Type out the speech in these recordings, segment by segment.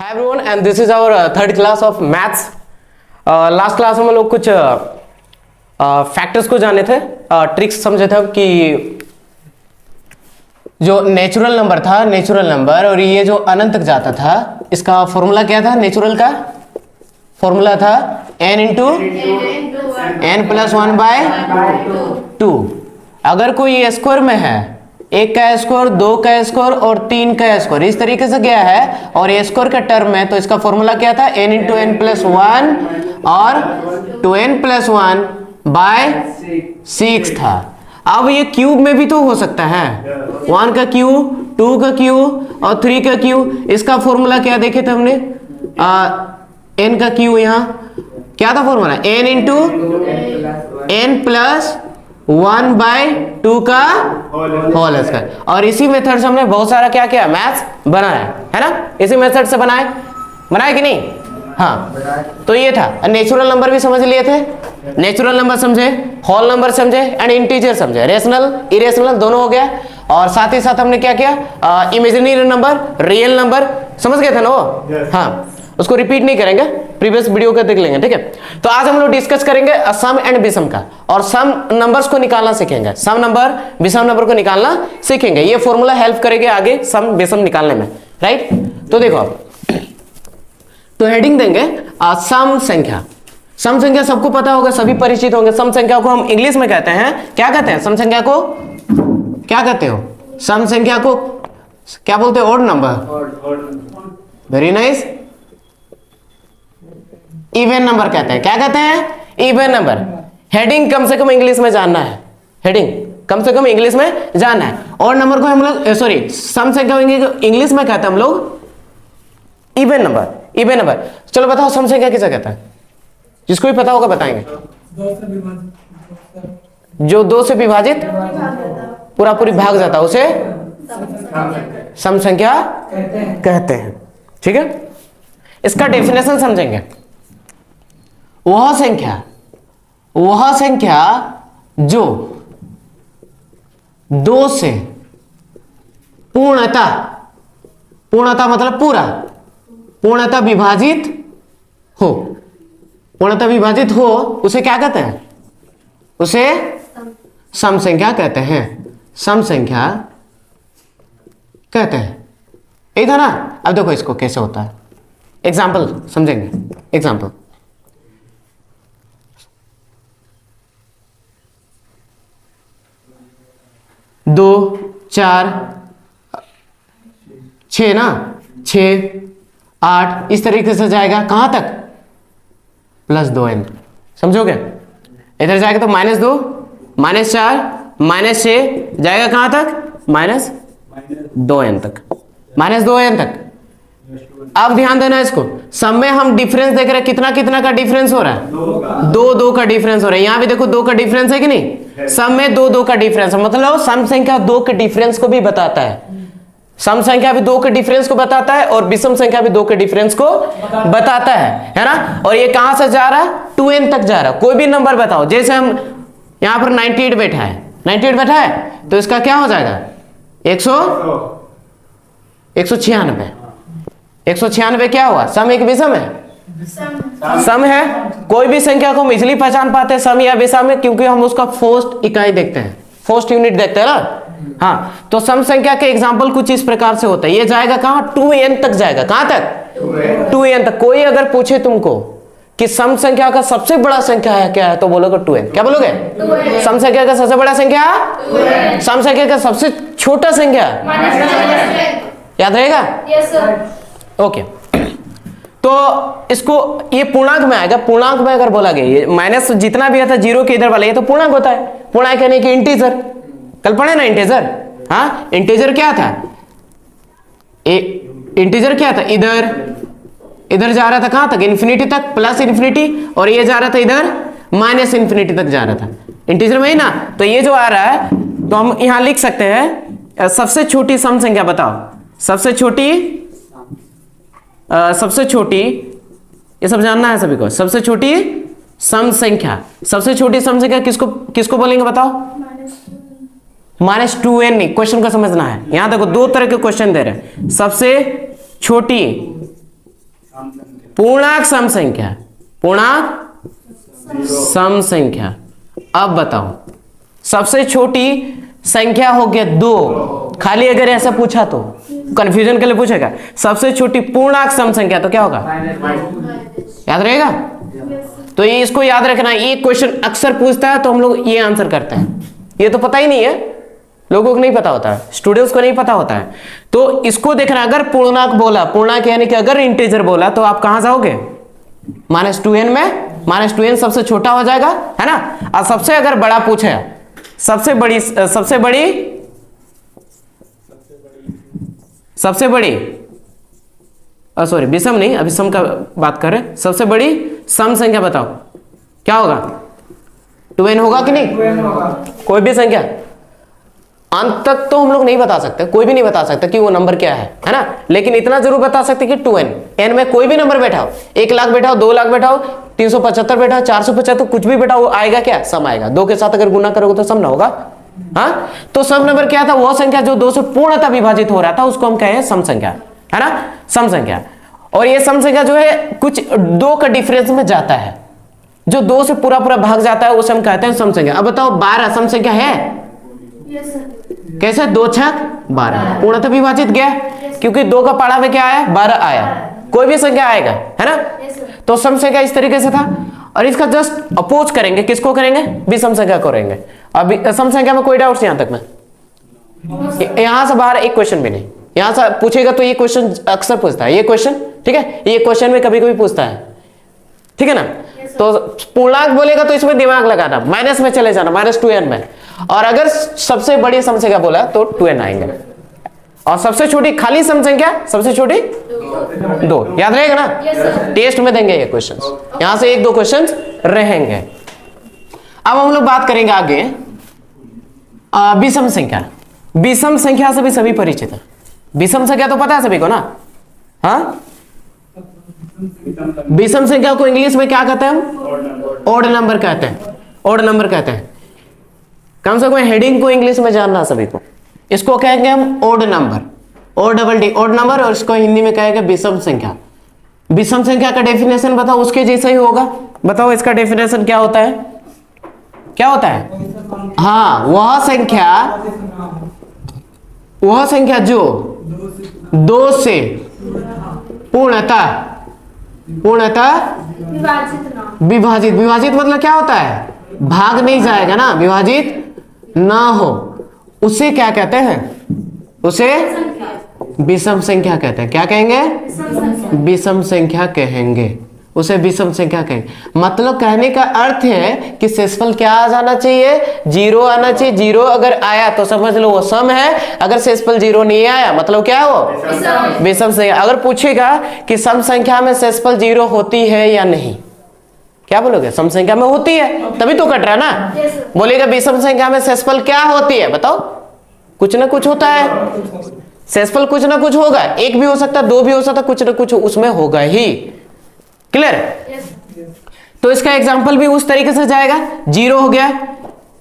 Hi everyone, and this is our third class of maths. Last class में हम लोग कुछ फैक्टर्स को जाने थे, ट्रिक्स समझे थे कि जो नेचुरल नंबर था, नेचुरल नंबर और ये जो अनंत तक जाता था, इसका फॉर्मूला क्या था? नेचुरल का फॉर्मूला था n into n plus 1 by 2। अगर कोई स्क्वायर में है, एक का स्क्वायर, दो का स्क्वायर और तीन का स्क्वायर, इस तरीके से गया है और ये स्क्वायर का टर्म है, तो इसका फॉर्मूला क्या था? n इंटू n प्लस 1 और 2n प्लस 1 बाय 6 था। अब ये क्यूब में भी तो हो सकता है, 1 का क्यूब, 2 का क्यूब और 3 का क्यूब। इसका फॉर्मूला क्या देखे थे हमने? n का क्यूब, यहाँ क्या था formula? n into n plus 1 by 2 का होल स्क्वायर। और इसी मेथड से हमने बहुत सारा क्या किया? मैथ्स बनाया है ना। इसी मेथड से बनाए कि नहीं? हाँ, तो ये था। नेचुरल नंबर भी समझ लिए थे, नेचुरल नंबर समझे, होल नंबर समझे एंड इंटीजर समझे, रेशनल इरेशनल दोनों हो गया। और साथ ही साथ हमने क्या किया? इमेजिनरी नंबर, रियल नंबर समझ गए थे ना वो? हाँ, उसको रिपीट नहीं करेंगे, प्रीवियस वीडियो का देख लेंगे, ठीक है। तो आज हम लोग डिस्कस करेंगे सम एंड विषम का, और सम नंबर्स को निकालना सीखेंगे, सम नंबर विषम नंबर को निकालना सीखेंगे। ये फॉर्मूला हेल्प करेंगे आगे सम विषम निकालने में, राइट। तो देखो आप, तो हेडिंग देंगे सम संख्या। सम संख्या सबको पता होगा, सभी परिचित होंगे। सम संख्या को हम इंग्लिश में कहते हैं, क्या कहते हैं? सम संख्या को क्या कहते हो? सम संख्या को क्या बोलते हैं? Odd number. Very nice. Even number कहते हैं। क्या कहते हैं? Even number. हेडिंग कम से कम इंग्लिश में जानना है, हेडिंग कम से कम इंग्लिश में जानना है। और नंबर को हम लोग सॉरी सम संख्या इंग्लिश में कहते हैं हम लोग इवन नंबर। इवन नंबर, चलो बताओ सम संख्या किसे कहते हैं? जिसको भी पता होगा बताएंगे। जो दो से विभाजित पूरा पूरी भाग जाता है उसे सम संख्या कहते हैं, ठीक है। इसका डेफिनेशन समझेंगे। वह संख्या जो दो से पूर्णतः मतलब पूर्णतः विभाजित हो, उसे क्या कहते हैं? उसे सम संख्या कहते हैं। सम संख्या कहते हैं, यही था ना। अब देखो इसको कैसे होता है, एग्जाम्पल समझेंगे। एग्जाम्पल, 2 4 6 ना, 6 8 इस तरीके से जाएगा। कहां तक? प्लस 2n, समझोगे? इधर जाएगा तो -2 -4 -6 जाएगा कहां तक? -2n तक, -2n तक। अब ध्यान देना इसको, सब में हम डिफरेंस देख रहे हैं, कितना कितना का डिफरेंस हो रहा है? 2 का डिफरेंस हो रहा है। यहां भी देखो 2 का डिफरेंस है कि नहीं? सब में 2 का डिफरेंस है, मतलब सम संख्या 2 के डिफरेंस को भी बताता है। सम संख्या भी 2 के डिफरेंस को बताता है और विषम संख्या भी 2 के डिफरेंस को बताता है ना। और ये कहां से जा रहा है? 2n तक जा रहा है। कोई भी नंबर बताओ, जैसे हम यहां पर 98 बैठा है, 98 बैठा है, तो इसका क्या हो जाएगा? 196 क्या हुआ? सम एक विषम है, सम है। कोई भी संख्या को हम इजिली पहचान पाते हैं सम या विषम है, क्योंकि हम उसका फर्स्ट इकाई देखते हैं, फर्स्ट यूनिट देखते हैं ना। हाँ, तो सम संख्या के एग्जांपल कुछ इस प्रकार से होता है। ये जाएगा कहां? 2n तक जाएगा। कहां तक? 2n तक। कोई अगर पूछे तुमको कि सम संख्या का सबसे बड़ा संख्या है क्या है, तो बोलोगे 2n। क्या बोलोगे? 2n। सम संख्या का सबसे बड़ा संख्या 2n। सम संख्या का सबसे छोटा संख्या याद रहेगा? Yes sir. ओके, तो इसको ये पूर्णांक में आएगा। पूर्णांक में अगर बोला गया, ये माइनस जितना भी आता है 0 के इधर वाला, ये तो पूर्णांक होता है। पूर्णांक यानी कि इंटीजर, कल पढ़े ना इंटीजर। हाँ, इंटीजर क्या था? इंटीजर क्या था? इधर जा रहा था कहां तक? इन्फिनिटी तक, प्लस इन्फिनिटी, और ये जा रहा था इधर माइनस इन्फिनिटी तक जा रहा था। इंटीजर में ही ना। तो ये जो आ रहा है, तो हम यहां लिख सकते हैं सबसे छोटी सम संख्या बताओ। सबसे छोटी ये सब जानना है सभी को। सबसे छोटी सम संख्या, सबसे छोटी सम संख्या किसको बोलेंगे बताओ? -2n नहीं, क्वेश्चन को समझना है। यहां देखो 2 तरह के क्वेश्चन दे रहे हैं। सबसे छोटी पूर्णांक सम संख्या, पूर्णांक सम संख्या। अब बताओ सबसे छोटी संख्या हो गया 2, खाली अगर ऐसा पूछा तो कंफ्यूजन के लिए पूछेगा सबसे छोटी पूर्णांक सम संख्या तो क्या होगा, याद रहेगा। तो ये इसको याद रखना, ये क्वेश्चन अक्सर पूछता है तो हम लोग ये आंसर करते हैं। ये तो पता ही नहीं है, लोगों को नहीं पता होता है, स्टूडेंट्स को नहीं पता होता है। तो इसको देखना, अगर पूर्णांक बोला, पूर्णांक यानी कि अगर इंटीजर बोला तो आप कहां जाओगे, -2n में। -2n सबसे छोटा हो जाएगा, है ना। और सबसे अगर बड़ा पूछे, सबसे बड़ी सॉरी विषम नहीं, अभी सम का बात कर रहे हैं। सबसे बड़ी सम संख्या बताओ क्या होगा, 2n होगा कि नहीं, कोई भी संख्या। अंत तक तो हम लोग नहीं बता सकते, कोई भी नहीं बता सकता कि वो नंबर क्या है ना। लेकिन इतना जरूर बता सकते कि 2n, n में कोई भी नंबर बैठाओ, 1 लाख बैठाओ, 2 लाख बैठाओ, 375 बैठाओ, 475, कुछ भी बैठाओ, वो आएगा क्या, सम आएगा। 2 के साथ अगर गुना करोगे तो सम ना होगा। हाँ, तो सम नंबर क्या था, वो संख्या जो 2 से पूर्णतः विभाजित हो रहा था उसको हम कहे सम संख्या, है ना, सम संख्या। और ये सम संख्या जो है कुछ 2 का डिफरेंस में जाता है, जो 2 से पूरा भाग जाता है उसे हम कहते हैं सम संख्या। अब बताओ 12 सम संख्या है, कैसे, 2 छक 12 पूर्णतः विभाजित गया, क्योंकि 2 का पाड़ा में क्या आया, 12 आया, कोई भी संख्या आएगा, है ना। तो सम संख्या इस तरीके से था। और इसका जस्ट अपोज करेंगे, किसको करेंगे, विषम संख्या करेंगे। अभी सम संख्या में कोई डाउट यहां तक में, यहां से बाहर एक क्वेश्चन भी नहीं, यहां से पूछेगा तो ये क्वेश्चन अक्सर पूछता है, ये क्वेश्चन, ठीक है, ये क्वेश्चन में कभी कभी पूछता है, ठीक है ना। तो पूर्णांक बोलेगा तो इसमें दिमाग लगाना, माइनस में चले जाना, -2n में। और अगर सबसे बड़ी सम संख्या बोला तो 2n आएंगे। और सबसे छोटी खाली सम संख्या, सबसे छोटी 2, याद रहेगा ना। टेस्ट में देंगे ये क्वेश्चंस, यहां से 1-2 क्वेश्चंस रहेंगे। अब हम लोग बात करेंगे आगे विषम संख्या। विषम संख्या से भी सभी परिचित है, विषम संख्या तो पता है सभी को ना। हाँ, विषम संख्या को इंग्लिश में क्या कहते हैं हम, ऑड नंबर कहते हैं, ऑड नंबर कहते हैं। कम से कम हेडिंग को इंग्लिश में जानना सभी को। इसको कहेंगे हम odd number, O-double-D, odd number. और इसको हिंदी में कहेंगे विषम संख्या। विषम संख्या का डेफिनेशन बताओ, उसके जैसा ही होगा। बताओ इसका डेफिनेशन क्या होता है, क्या होता है। हाँ, वह संख्या जो 2 से पूर्णतः विभाजित, विभाजित मतलब क्या होता है, भाग नहीं जाएगा ना, विभाजित ना हो, उसे क्या कहते हैं, उसे विषम संख्या कहते हैं। क्या कहेंगे, विषम संख्या कहेंगे, उसे विषम संख्या कहेंगे। मतलब कहने का अर्थ है कि शेषफल क्या आ जाना चाहिए, 0 आना चाहिए। 0 अगर आया तो समझ लो वो सम है, अगर शेषफल 0 नहीं आया मतलब क्या है वो विषम संख्या। अगर पूछेगा कि सम संख्या में शेषफल 0 होती है या नहीं, क्या बोलोगे, सम संख्या में होती है, तभी तो कट रहा है ना। बोलेगा विषम संख्या में शेषफल क्या होती है, बताओ, कुछ ना कुछ होता है, शेषफल कुछ ना कुछ होगा, 1 भी हो सकता है, 2 भी हो सकता है, कुछ ना कुछ उसमें होगा ही। क्लियर। तो इसका एग्जांपल भी उस तरीके से जाएगा, 0 हो गया,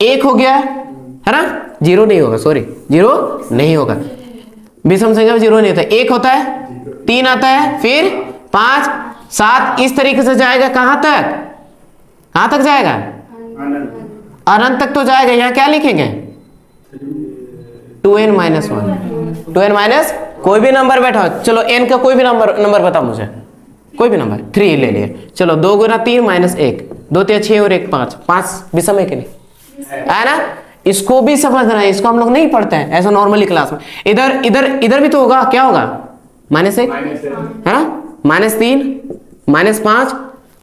1 हो गया, है ना, 0 नहीं होगा, सॉरी 0 नहीं होगा, विषम संख्या में 0 नहीं होता, 1 होता है, 3 आता है, फिर 5, 7, इस तरीके से जाएगा। कहां तक, कहां तक जाएगा, अनंत तक तो जाएगा। यहां क्या लिखेंगे, 2n - 1, 2n माइनस कोई भी नंबर बैठा, चलो n का कोई भी नंबर बताओ मुझे, कोई भी नंबर, 3 ले लिए, चलो 2 गुना 3 -1, 2 3 6 और 1 5, 5 विषम है कि नहीं, है ना। इसको भी समझना है, इसको हम लोग नहीं पढ़ते हैं ऐसा नॉर्मली क्लास में। इधर इधर इधर भी तो होगा, क्या होगा, -1, है ना, -3 -5,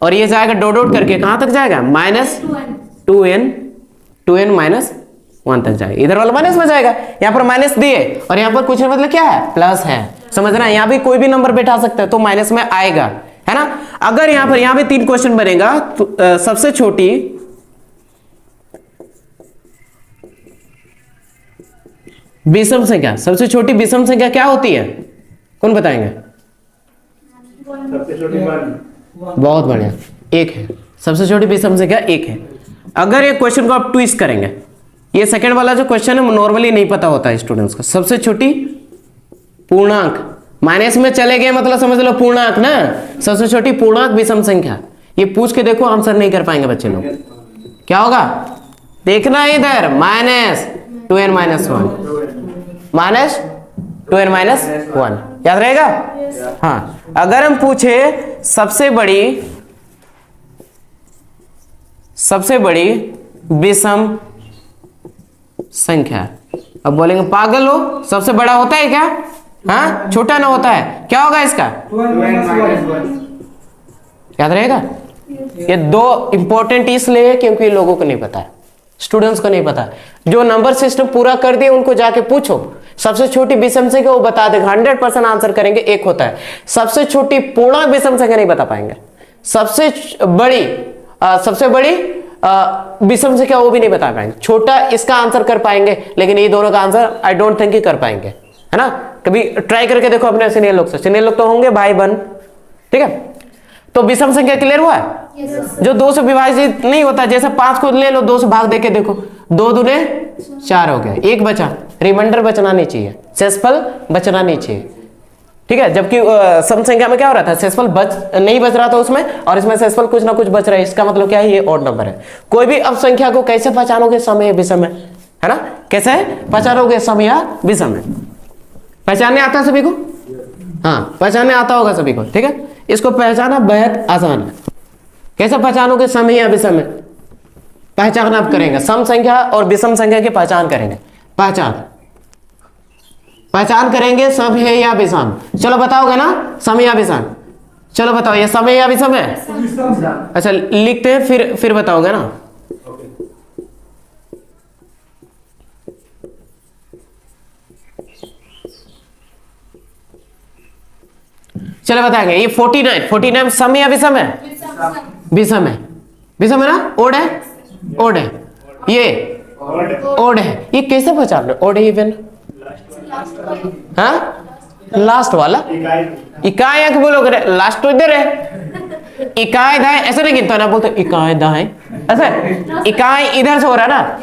और ये जाएगा डॉट करके कहां तक जाएगा, -2n -1 तक जाएगा। इधर वाला माइनस में जाएगा, यहाँ पर माइनस दिए और यहाँ पर कुछ मतलब क्या है, प्लस है, समझना। यहाँ भी कोई भी नंबर बैठा सकते हैं तो माइनस में आएगा, है ना। अगर यहाँ भी 3 क्वेश्चन बनेगा तो सबसे छोटी विषम संख्या, सबसे छोटी विषम संख्या क्या होती है, कौन बताएंगे, सबसे छोटी 1, बहुत बढ़िया, 1 है, सबसे छोटी विषम संख्या 1 है। अगर ये क्वेश्चन को आप ट्विस्ट करेंगे, ये सेकंड वाला जो क्वेश्चन है नॉर्मली नहीं पता होता है स्टूडेंट्स को, सबसे छोटी पूर्णांक माइनस में चले गए मतलब समझ लो पूर्णांक ना, सबसे छोटी पूर्णांक विषम संख्या। ये पूछ के देखो, आंसर नहीं कर पाएंगे बच्चे लोग। क्या होगा देखना इधर, -2n - 1 -2n - 1 याद रहेगा। हाँ, अगर हम पूछे सबसे बड़ी विषम संख्या, अब बोलेंगे पागल हो, सबसे बड़ा होता है क्या? हाँ, छोटा ना होता है। क्या होगा इसका? याद रहेगा। ये दो इंपॉर्टेंट इसलिए क्योंकि लोगों को नहीं पता है, स्टूडेंट्स को नहीं पता। जो नंबर सिस्टम पूरा कर दिए उनको जाके पूछो सबसे छोटी विषम संख्या, वो बता देगा, 100% आंसर करेंगे। एक होता है सबसे छोटी पूर्णांक विषम संख्या, नहीं बता पाएंगे। सबसे बड़ी विषम संख्या वो भी नहीं बता पाएंगे। छोटा इसका आंसर कर पाएंगे, लेकिन ये दोनों का आंसर आई डोंट थिंक कर पाएंगे, है ना। कभी ट्राई करके देखो अपने सीनियर लोग से, सीनियर लोग तो होंगे भाई बहन, ठीक है। तो विषम संख्या क्लियर हुआ है? जो 2 से विभाजित नहीं होता, जैसे 5 को ले लो, 2 से भाग देके देखो, 2 दूने 4 हो गया, 1 बचा, रिमाइंडर बचना नहीं चाहिए, शेषफल बचना नहीं चाहिए, ठीक है। जबकि सम संख्या में क्या हो रहा था, शेषफल नहीं बच रहा था उसमें, और इसमें शेषफल कुछ ना कुछ बच रहा है। इसका मतलब क्या है, ये ऑड नंबर है। कोई भी अब संख्या को कैसे पहचानोगे, सम है विषम है ना। कैसे पहचानोगे, सम या विषम है? पहचानने आता है सभी को? हाँ, पहचानने आता होगा सभी को, ठीक है। इसको पहचाना बेहद आसान है। कैसे पहचानोगे सम है या विषम है? पहचान आप करेंगे, सम संख्या और विषम संख्या की पहचान करेंगे। पहचान करेंगे सम है या विषम। चलो बताओगे ना, सम या विषम। चलो बताओ, ये सम है या विषम है? अच्छा लिखते हैं, फिर बताओगे ना। चलो बताएंगे, ये 49 सम है या विषम है? विषम है। विषम है ना, ओड है, ओड है, ये ओड है। ये कैसे पहचान रहे, ओड है इवन? हाँ, लास्ट वाला इकाई अंक बोलोगे, लास्ट तो इधर है, इकाई दाएं ऐसे नहीं गिनता ना, बोलते इकाई दाएं ऐसे, इकाई इधर से हो रहा है ना।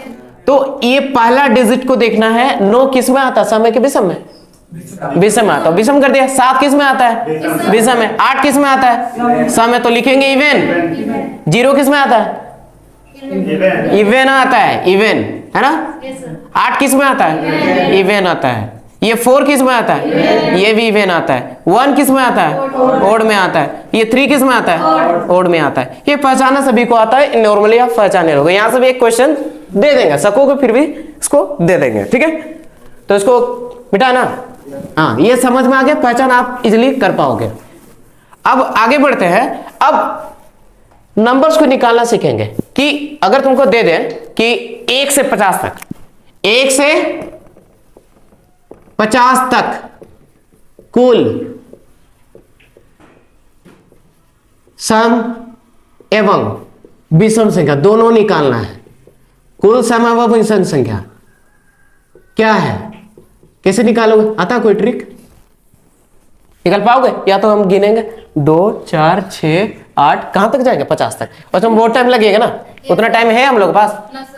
तो ये पहला डिजिट को देखना है, 9 किस में आता है, समय के विषम में, विषम आता है, विषम कर दिया। 7 किस में आता है, विषम है। 8 किस में आता है, सम है, तो लिखेंगे इवन। 0 किस में आता है, इवन आता है, इवन है ना। 8 किस में आता है, इवन आता है। ये 4 किस में आता है, ये भी इवन आता है। 1 किस में आता है, ओड में आता है। ये 3 किस में आता है, ओड में आता है। ये पहचाना सभी को आता है, नॉर्मली आप पहचाने लोगे। यहां से भी एक क्वेश्चन दे देंगे, सकोगे फिर भी इसको दे देंगे, ठीक है। तो इसको मिटाना, हाँ ये समझ में आ गया, पहचान आप इजिली कर पाओगे। अब आगे बढ़ते हैं। अब नंबर्स को निकालना सीखेंगे कि अगर तुमको दे दें कि 1 से 50 तक, 1 से 50 तक कुल सम एवं विषम संख्या दोनों निकालना है। कुल सम एवं विषम संख्या क्या है, कैसे निकालोगे? आता कोई ट्रिक? निकाल पाओगे? या तो हम गिनेंगे 2 4 6 8 कहां तक जाएंगे, 50 तक। और तो बहुत टाइम लगेगा ना, उतना टाइम है हम लोग के पास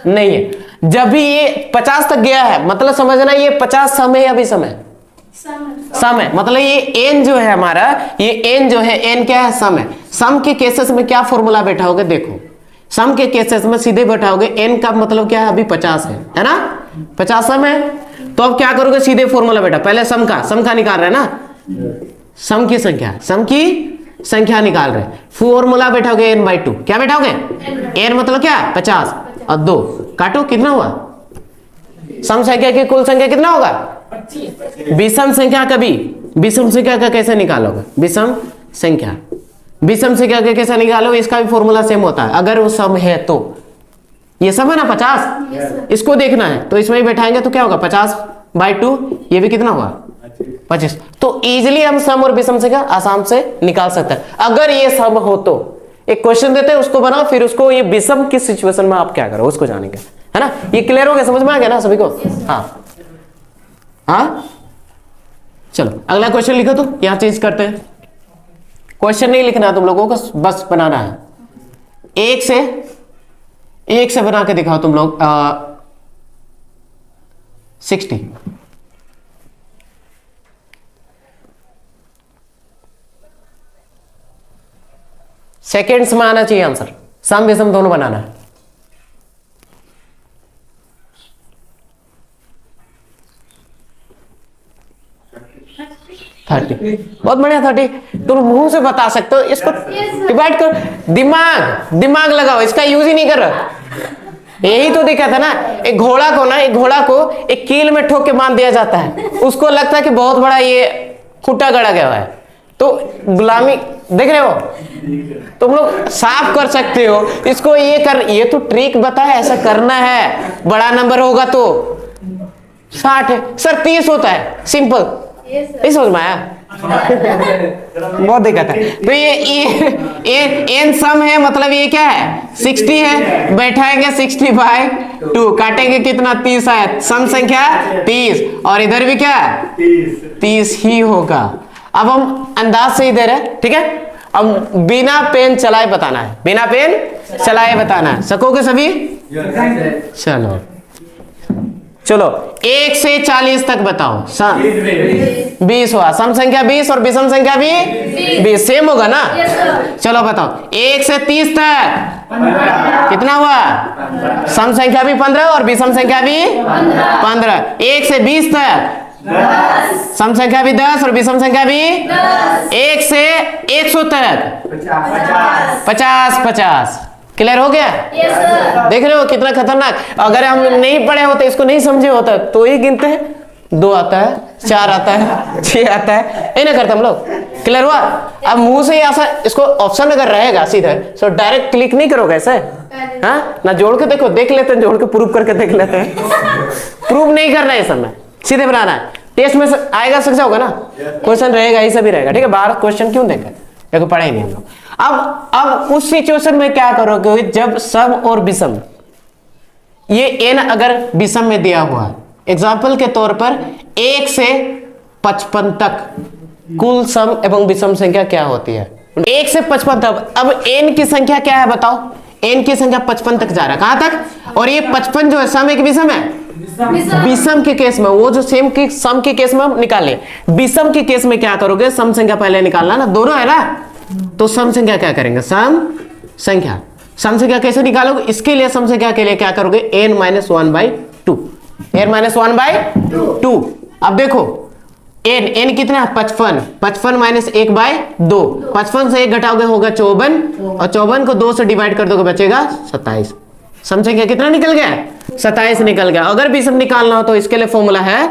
नहीं है। जब भी ये 50 तक गया है, मतलब समझना ये 50 सम है या विषम है? सम है। मतलब ये n जो है हमारा, ये n जो है, n क्या है, सम है। सम के केसेस में क्या फॉर्मूला बैठाओगे, देखो सम के केसेस में सीधे बैठाओगे, n का मतलब क्या है, अभी 50 है ना, 50 सम है। तो अब क्या करोगे, सीधे फॉर्मूला बैठा, पहले सम का निकाल रहे हैं ना, सम की संख्या निकाल रहे हैं। फॉर्मूला बैठाओगे n/2, क्या बैठाओगे, n मतलब क्या, 50 और 2 काटो, कितना हुआ, सम संख्या की कुल संख्या कितना होगा, 25। विषम संख्या का कैसे निकालोगे, विषम संख्या का कैसे निकालोगे, इसका भी फॉर्मूला सेम होता है। अगर वो सम है तो ये सम है ना 50, इसको देखना है तो इसमें ही बैठाएंगे, तो क्या होगा 50/2, ये भी कितना हुआ 25। तो इजीली हम सम और विषम संख्या आसान से निकाल सकते हैं। अगर ये सम हो तो एक क्वेश्चन देते हैं, उसको बनाओ, फिर उसको ये विषम किस सिचुएशन में आप क्या करो उसको जानेंगे, है ना। ये क्लियर हो गया, समझ में आ गया ना सभी को? हाँ चलो अगला क्वेश्चन लिखो, तो यहां चेंज करते हैं। क्वेश्चन नहीं लिखना तुम लोगों को, बस बनाना है। एक से बना के दिखाओ तुम लोग 60। सेकेंड्स में आना चाहिए आंसर, सम विषम दोनों बनाना है। 30, बहुत बढ़िया 30। तुम मुंह से बता सकते हो, इसको डिवाइड कर, दिमाग लगाओ, इसका यूज ही नहीं कर रहा। यही तो दिक्कत है ना, एक घोड़ा को एक कील में ठोक के बांध दिया जाता है, उसको लगता है कि बहुत बड़ा ये खूंटा गड़ा गया है। तो गुलामी देख रहे हो, तुम लोग साफ कर सकते हो इसको, ये तो ट्रिक बता है, ऐसा करना है, बड़ा नंबर होगा तो 60 है सर, 30 होता है, सिंपल। नहीं समझ में आया? बहुत दिक्कत है। तो ये एन सम है, मतलब ये क्या है 60 है, बैठाएंगे 60/2, काटेंगे कितना 30 है, सम संख्या 30, और इधर भी क्या 30 ही होगा। अब हम अंदाज से ही दे रहे हैं, ठीक है। अब बिना पेन चलाए बताना है, बिना पेन चलाए बताना है, सकोगे सभी? चलो 1 से 40 तक बताओ। सम 20 हुआ, सम संख्या 20 और विषम संख्या भी 20, सेम होगा ना? चलो बताओ 1 से 30 तक कितना हुआ? सम संख्या भी 15 और विषम संख्या भी 15। 1 से 20 तक सम संख्या भी 10 और विषम संख्या भी 1 से 100 तक 50। क्लियर हो गया? देख रहे हो कितना खतरनाक। अगर हम नहीं पढ़े होते, इसको नहीं समझे होता, तो ही गिनते हैं 2 आता है, 4 आता है, 6 आता है, ये ना करते हम लोग। क्लियर हुआ? अब मुंह से ऐसा, इसको ऑप्शन अगर रहेगा सीधा, तो डायरेक्ट क्लिक नहीं करोगे ऐसे, हाँ ना, जोड़ के देखो, देख लेते हैं, जोड़ के प्रूव करके देख लेते हैं। प्रूव नहीं करना है समय, सीधे बनाना है। टेस्ट में आएगा, सक जाओगे ना, क्वेश्चन रहेगा, ऐसा भी रहेगा, ठीक है। बाहर क्वेश्चन क्यों देंगे, देखो पढ़े नहीं हम लोग। अब उस सिचुएशन में क्या करोगे, जब सम और विषम, ये एन अगर विषम में दिया हुआ है, एग्जाम्पल के तौर पर 1 से 55 तक कुल सम एवं विषम संख्या क्या होती है? 1 से 55 तक। अब एन की संख्या क्या है बताओ? एन की संख्या 55 तक जा रहा है, कहां तक? और ये 55 जो है सम है कि विषम है? विषम के केस में, वो जो सेम की सम के केस में हम निकाले, विषम के केस में क्या करोगे? सम संख्या पहले निकालना ना, दोनों है ना, तो सम संख्या क्या करेंगे? सम संख्या कैसे निकालोगे? इसके लिए सम संख्या के लिए क्या करोगे? n - 1/2, n - 1/2। अब देखो n कितना है? 55 माइनस 1/2, 55 से 1 घटाओगे होगा 54, और 54 को 2 से डिवाइड कर दोगे बचेगा 27। सम संख्या कितना निकल गया? 27 निकल गया। अगर विषम निकालना हो तो इसके लिए फॉर्मूला है,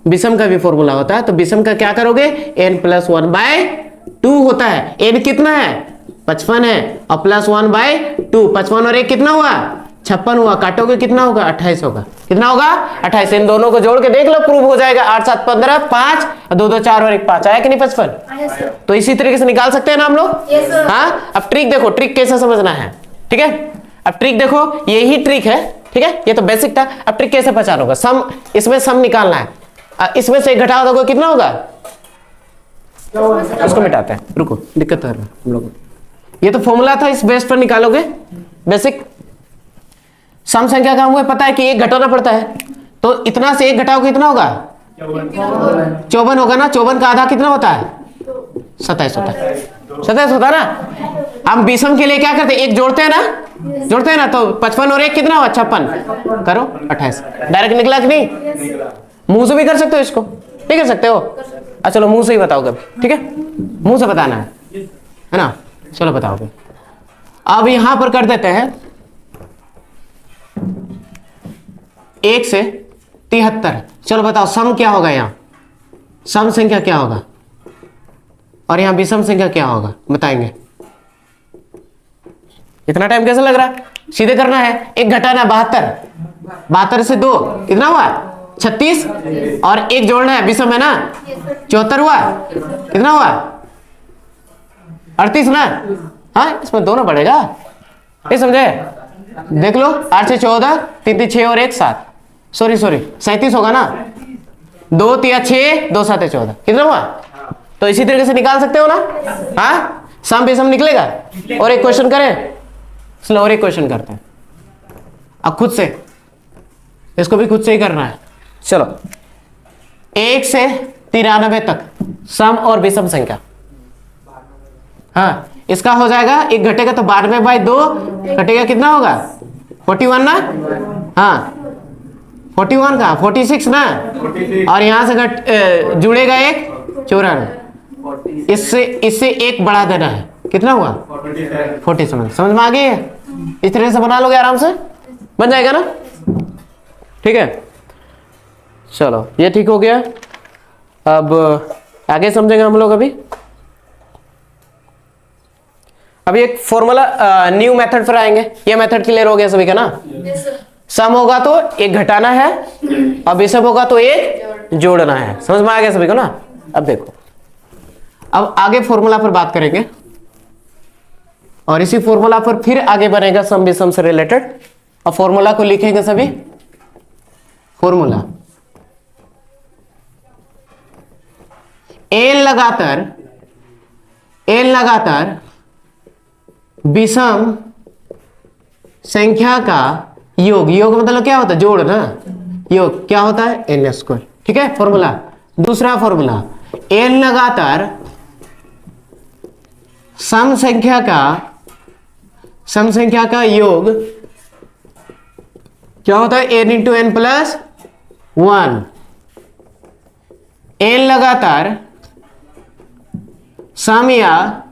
विषम का भी फॉर्मूला होता है, तो विषम का क्या करोगे? n + 1/2 होता है। n कितना है? 55 है, और +1/2, 55 और 1 कितना हुआ? 56 हुआ। काटोगे कितना होगा? 28 होगा। कितना होगा? 28। इन दोनों को जोड़ के देख लो, प्रूव हो जाएगा। 8 7 15, 5, 2 2 4 और 1 5, आया कि नहीं 55? तो इसी तरीके से निकाल सकते हैं ना हम लोग। हाँ, अब ट्रिक देखो, ट्रिक कैसे समझना है, ठीक है। अब ट्रिक देखो, यही ट्रिक है, ठीक है, ये तो बेसिक था। अब ट्रिक कैसे पहचान होगा? सम, इसमें सम निकालना है, इसमें से 1 घटा दोगे कितना होगा? उसको मिटाते हैं, रुको, दिक्कत है हम लोग। ये तो फॉर्मूला था, इस बेस पर निकालोगे बेसिक। सम संख्या का हमें पता है कि 1 घटाना पड़ता है, तो इतना से 1 घटाओगे कितना होगा? 54 होगा ना। 54 का आधा कितना होता है? 27 होता है। 27 होता है ना। हम विषम के लिए क्या करते हैं? 1 जोड़ते हैं ना, तो 55 और 1 कितना हुआ? 56 करो 28। डायरेक्ट निकला कि नहीं? मुंह से भी कर सकते हो इसको, नहीं कर सकते हो? अच्छा चलो मुंह से ही बताओगे, ठीक है, मुंह से बताना है ना। चलो बताओगे। अब यहां पर कर देते हैं 1 से 73। चलो बताओ सम क्या होगा? यहां सम संख्या क्या होगा और यहां विषम संख्या क्या होगा? बताएंगे। इतना टाइम कैसे लग रहा है? सीधे करना है। 1 घटाना 72 से 2 कितना हुआ? 36, और 1 जोड़ना है, विषम है ना, 74 हुआ। कितना हुआ? 38 ना। हाँ, इसमें दोनों बढ़ेगा, ये समझे? देख लो, 8 से 14, 3 3 6 और 1 7, सॉरी 37 होगा ना। 2 3 6, 2 7 14, कितना हुआ? तो इसी तरीके से निकाल सकते हो ना। हाँ, सम विषम निकलेगा। और एक क्वेश्चन करें, चलो और एक क्वेश्चन करते हैं। अब खुद से, इसको भी खुद से ही करना है। चलो 1 से 93 तक सम और विषम संख्या। हाँ, इसका हो जाएगा, एक घटेगा तो 92/2 घटेगा, कितना होगा 41 ना, हाँ 41 का 46 ना, और यहां से जुड़ेगा एक 94, इससे एक बढ़ा देना है, कितना हुआ 47। समझ में आ गई है? इस तरह से बना लोगे आराम से, बन जाएगा ना, ठीक है। चलो ये ठीक हो गया। अब आगे समझेंगे हम लोग। अभी एक फॉर्मूला न्यू मेथड पर आएंगे। ये मेथड क्लियर हो गया सभी का ना? सम होगा तो एक घटाना है और विषम होगा तो एक जोड़ना है। समझ में आ गया सभी को ना? अब देखो, अब आगे फॉर्मूला पर बात करेंगे और इसी फॉर्मूला पर फिर आगे बढ़ेगा सम विषम से रिलेटेड। और फॉर्मूला को लिखेंगे सभी। फॉर्मूला n लगातार विषम संख्या का योग, योग मतलब क्या होता है, जोड़ ना, योग क्या होता है n²। ठीक है फॉर्मूला। दूसरा फॉर्मूला n लगातार सम संख्या का योग क्या होता है, n × n + 1। n लगातार सम या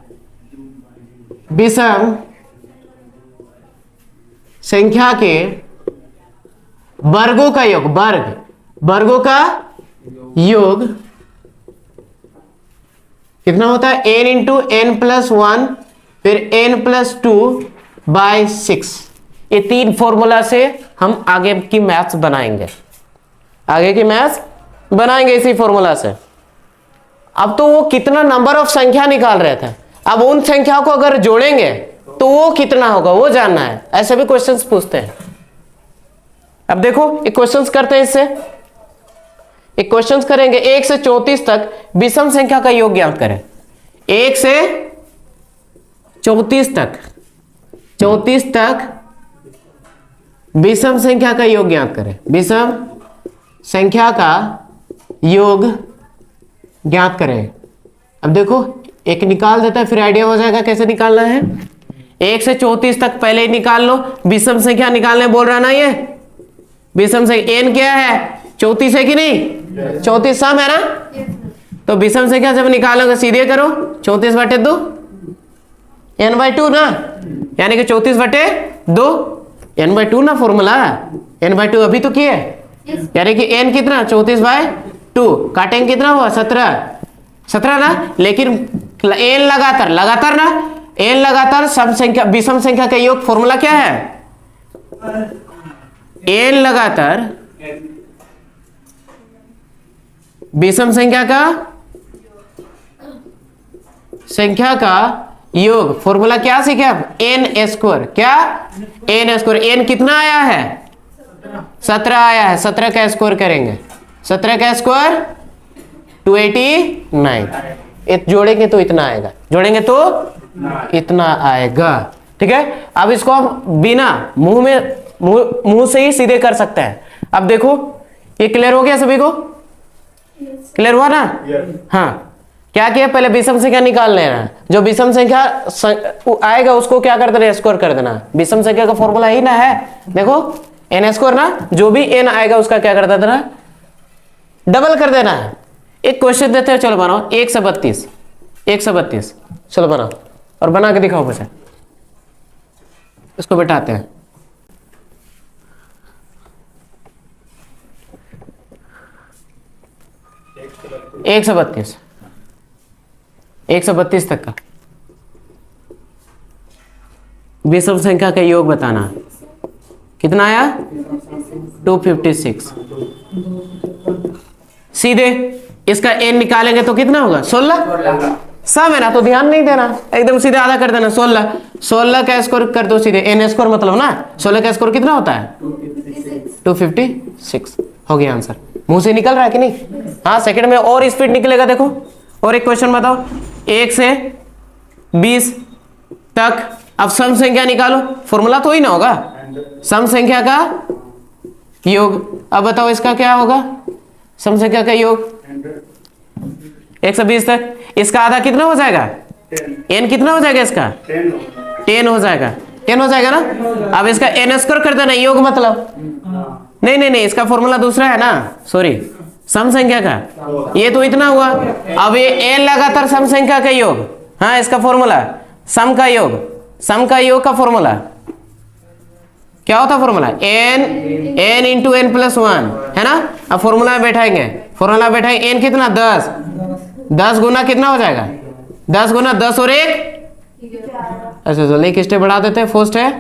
विषम संख्या के वर्गों का योग, वर्गों का योग कितना होता है, n × n + 1 फिर n + 2/6। ये तीन फॉर्मूला से हम आगे की मैथ्स बनाएंगे, इसी फॉर्मूला से। अब तो वो कितना नंबर ऑफ संख्या निकाल रहे थे, अब उन संख्या को अगर जोड़ेंगे तो वो कितना होगा वो जानना है। ऐसे भी क्वेश्चंस पूछते हैं। अब देखो एक क्वेश्चंस करते हैं, इससे एक क्वेश्चंस करेंगे। 1 से 34 तक विषम संख्या का योग ज्ञात करें। 1 से 34 तक विषम संख्या का योग ज्ञात करें। विषम संख्या का योग ज्ञात करें। अब देखो एक निकाल देता है, फिर आइडिया हो जाएगा कैसे निकालना है। 1 से 34 तक पहले ही निकाल लो। विषम संख्या निकालने बोल रहा ना, ये विषम संख्या n क्या है, 34 है कि नहीं, 34 सम है ना। तो विषम संख्या जब निकालोगे सीधे करो, 34/2 n/2 ना, यानी कि 34/2 n/2 ना फॉर्मूला, n/2 अभी तो किए, यानी कि n कितना 34/2, काटेंगे कितना हुआ 17 ना। लेकिन n लगातार ना, n लगातार सम संख्या विषम संख्या का योग फॉर्मूला क्या है, n लगातार विषम संख्या का योग फॉर्मूला क्या सीखे आप, n²। क्या n², n कितना आया है 17 आया है, 17 का स्क्वायर करेंगे, 17 का स्क्वायर 289। जोड़ेंगे तो इतना आएगा, इतना आएगा। ठीक है, अब इसको हम बिना मुंह से ही सीधे कर सकते हैं। अब देखो ये क्लियर हो गया सभी को, क्लियर हुआ ना? हाँ, क्या किया, पहले विषम संख्या निकाल लेना। जो विषम संख्या आएगा उसको क्या कर देना, स्क्वायर कर देना। विषम संख्या का फॉर्मूला ही ना है, देखो n² ना, जो भी n आएगा उसका क्या कर देना, डबल कर देना है। एक क्वेश्चन देते हैं, चलो बनाओ। 1 से 32, चलो बनाओ और बना के दिखाओ मुझे, इसको बैठाते हैं। एक से 32 तक का विषम संख्या का योग बताना। कितना आया 256। सीधे इसका n निकालेंगे तो कितना होगा 16। सम है ना, तो ध्यान नहीं देना, एकदम सीधे आधा कर देना। 16 का स्क्वायर कर दो सीधे, n² मतलब ना, 16 का स्क्वायर कितना होता है 256। हो गया आंसर, मुंह से निकल रहा है कि नहीं? हाँ, सेकंड में और स्पीड निकलेगा। देखो और एक क्वेश्चन बताओ। 1 से 20 तक अब सम संख्या निकालो, फॉर्मूला तो ही ना होगा, सम संख्या का योग। अब बताओ इसका क्या होगा, सम संख्या का योग 1 से 20 तक, इसका आधा कितना हो जाएगा एन कितना हो जाएगा इसका? 10 हो जाएगा, 10 हो जाएगा ना। अब इसका एन स्क्वायर कर देना, योग मतलब नहीं नहीं नहीं, इसका फॉर्मूला दूसरा है ना, सॉरी, सम संख्या का। ये तो इतना हुआ, अब ये एन लगातार सम संख्या का योग, हाँ इसका फॉर्मूला सम का योग, सम का योग का फॉर्मूला क्या होता? Formula N into N plus 1 है ना। अब फॉर्मूला बैठाएंगे, फॉर्मूला बैठाएंगे, एन कितना 10, 10 गुना कितना हो जाएगा? 10 गुना 10 और 1, अच्छा चलो एक स्टेप बढ़ा देते हैं, फर्स्ट है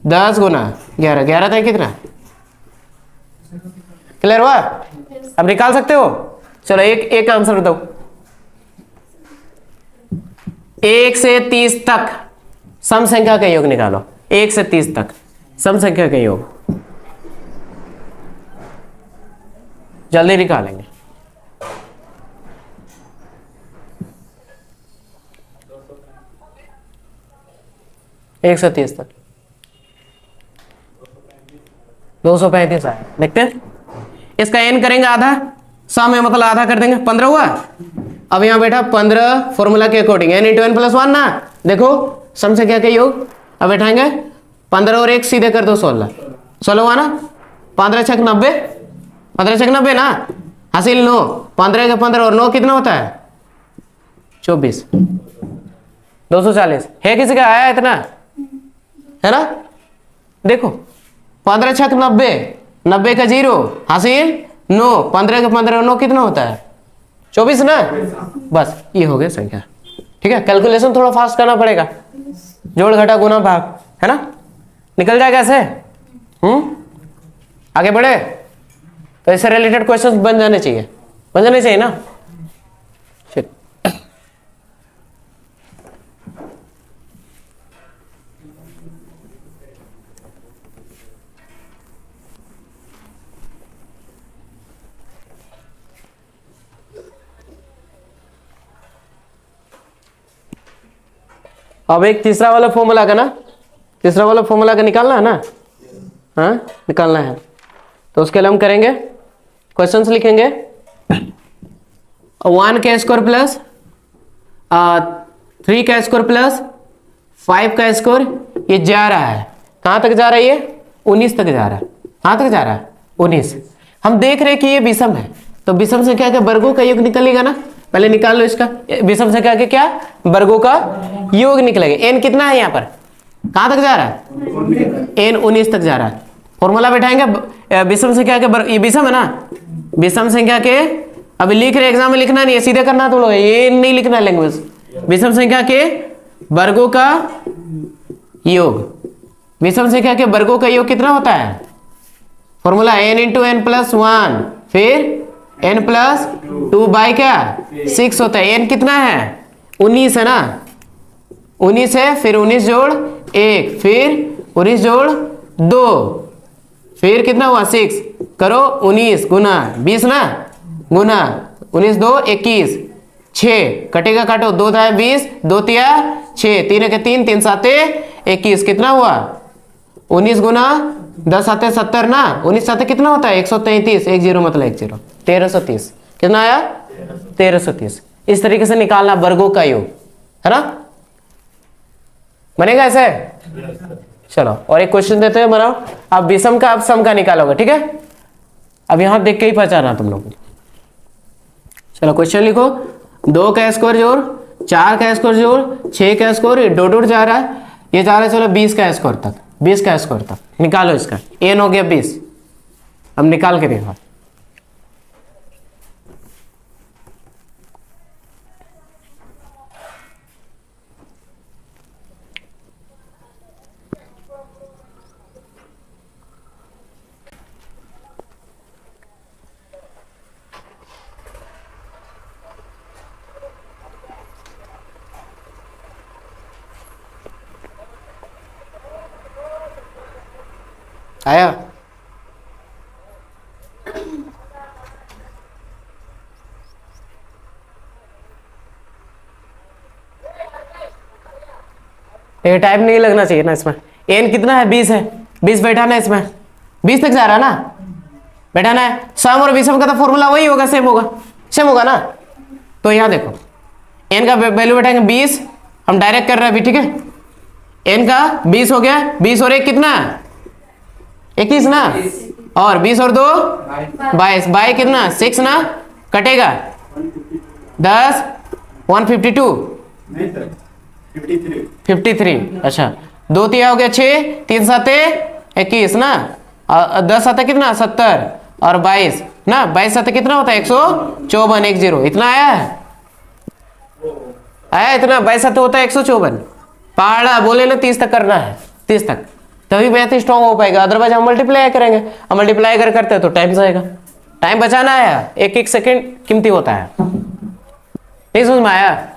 10 गुना 11, 11 था कितना? क्लियर हुआ? अब निकाल सकते हो? चलो एक आंसर दो, 1 से 30 तक सम संख्या का योग निकालो, 1 से 30 तक सम संख्या का योग, जल्दी निकालेंगे। एक से 30 तक 235 आए, देखते हैं। इसका एन करेंगे आधा, सम है मतलब आधा कर देंगे, 15 हुआ। अब यहां बैठा 15 फॉर्मूला के according N into N plus 1 ना, देखो सम संख्या के योग। अब बैठाएंगे 15 और 1 सीधे कर दो 16, 16 हुआ ना, 15 छक 90, 15 छक 90 ना, हासिल 9, 15 के 15 और 9 कितना होता है? 24, 240 है। किसी का आया इतना है ना? देखो 15 छक 90, 90 का 0 हासिल 9, 15 के 15 और 9 कितना होता है? 24 ना। बस ये हो गया संख्या, ठीक है। कैलकुलेशन थोड़ा फास्ट करना पड़ेगा, जोड़ घटा गुना भाग, है ना, निकल जाएगा ऐसे। आगे बढ़े तो इससे रिलेटेड क्वेश्चंस बन जाने चाहिए, बन जाने चाहिए ना। अब एक तीसरा वाला फॉर्मूला का ना, तीसरा वाला फॉर्मूला का निकालना है ना, हाँ निकालना है। तो उसके लिए हम करेंगे, क्वेश्चंस लिखेंगे 1 का स्क्वायर प्लस 3 का स्क्वायर प्लस 5 का स्क्वायर, ये जा रहा है कहाँ तक जा रहा है? ये 19 तक जा रहा है। कहाँ तक जा रहा है? 19। हम देख रहे हैं कि ये विषम है, तो विषम संख्या के वर्गों का योग निकलेगा ना, पहले निकाल लो इसका। विषम संख्या के क्या वर्गों का योग निकलेगा। एन कितना है यहाँ पर? कहां तक जा रहा है? एन 19 तक जा रहा है। फॉर्मूला बैठाएंगे विषम संख्या के ये विषम है ना, विषम संख्या के, अभी लिख रहे एग्जाम में लिखना नहीं है, सीधे करना तुम लोग, ये नहीं लिखना लैंग्वेज। विषम संख्या के वर्गों का योग, विषम संख्या के वर्गों का योग कितना होता है? Formula N into N plus 1, फिर n प्लस 2 बाई क्या 6 होता है। n कितना है? 19 है ना, 19 है, फिर 19 जोड़ 1, फिर 19 जोड़ 2, फिर कितना हुआ 6, करो 19 गुना 20 ना, गुना 19 2 21, 6 कटेगा काटो, 2 था 20, 2 तिया 6, 3 के 3, 3 साते 21, कितना हुआ 19 गुना 10 आते 70 ना, 19 साते कितना होता है 133, 10 मतलब 10, 1330 कितना आया 1330। इस तरीके से निकालना वर्गों का योग, है ना, बनेगा ऐसे। चलो और एक क्वेश्चन देते हैं, बनाओ। अब विषम का अब सम का निकालोगे, ठीक है। अब यहां देख के ही पहचाना तुम लोग। चलो क्वेश्चन लिखो, 2 का स्क्वायर जोड़ 4 का स्क्वायर जोड़ 6 का स्क्वायर, डोट जा रहा है, ये जा रहा है चलो 20 का स्क्वायर तक, 20 का स्क्वायर तक निकालो इसका। एन हो गया 20, अब निकाल के देखो। आया? ये टाइप नहीं लगना चाहिए ना इसमें। एन कितना है 20 है, 20 बैठाना है इसमें, 20 तक जा रहा है ना, बैठाना है। सम और विषम का तो फॉर्मूला वही होगा, सेम होगा, सेम होगा ना। तो यहां देखो एन का वैल्यू बैठाएंगे 20 हम डायरेक्ट कर रहे हैं अभी, ठीक है। n का 20 हो गया, 20 और 1 कितना, 21 ना, और 20 और 2 22, बाई कितना 6 ना, कटेगा 10 152 53। अच्छा 2 तिया हो गया 6, 3 साते 21 ना, और 10 साते कितना 70, और 22 ना, 22 साते कितना होता है 154, 10 इतना आया है, आया इतना, 22 साते होता है 154। पहाड़ा बोले ना 30 तक करना है, 30 तक, तभी मैथ स्ट्रॉन्ग हो पाएगा, अदरवाइज हम मल्टीप्लाई करेंगे, हम मल्टीप्लाई अगर करते हैं तो टाइम जाएगा, टाइम बचाना है, एक एक सेकंड कीमती होता है। नहीं समझ में आया?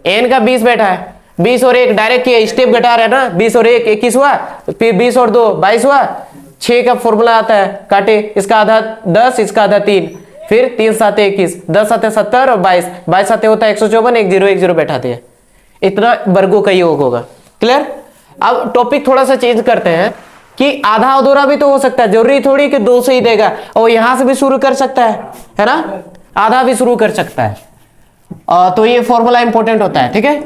n का 20 बैठा है, 20 और 1 डायरेक्ट किया, स्टेप घटा रहे हैं ना, 20 और 1 21 हुआ, फिर 20 और 2 22 हुआ, 6 का फॉर्मूला आता है, काटे, इसका आधा 10, इसका आधा 3, फिर 3 साते 21, 10 साते 70 और 22 साते होता है 154, 10 बैठाते हैं, इतना वर्गों का योग होगा। क्लियर? अब टॉपिक थोड़ा सा चेंज करते हैं कि आधा अधूरा भी तो हो सकता है, जरूरी थोड़ी कि 2 से ही देगा, और यहां से भी शुरू कर सकता है ना, आधा भी शुरू कर सकता है, तो ये फॉर्मूला इंपॉर्टेंट होता है, ठीक है।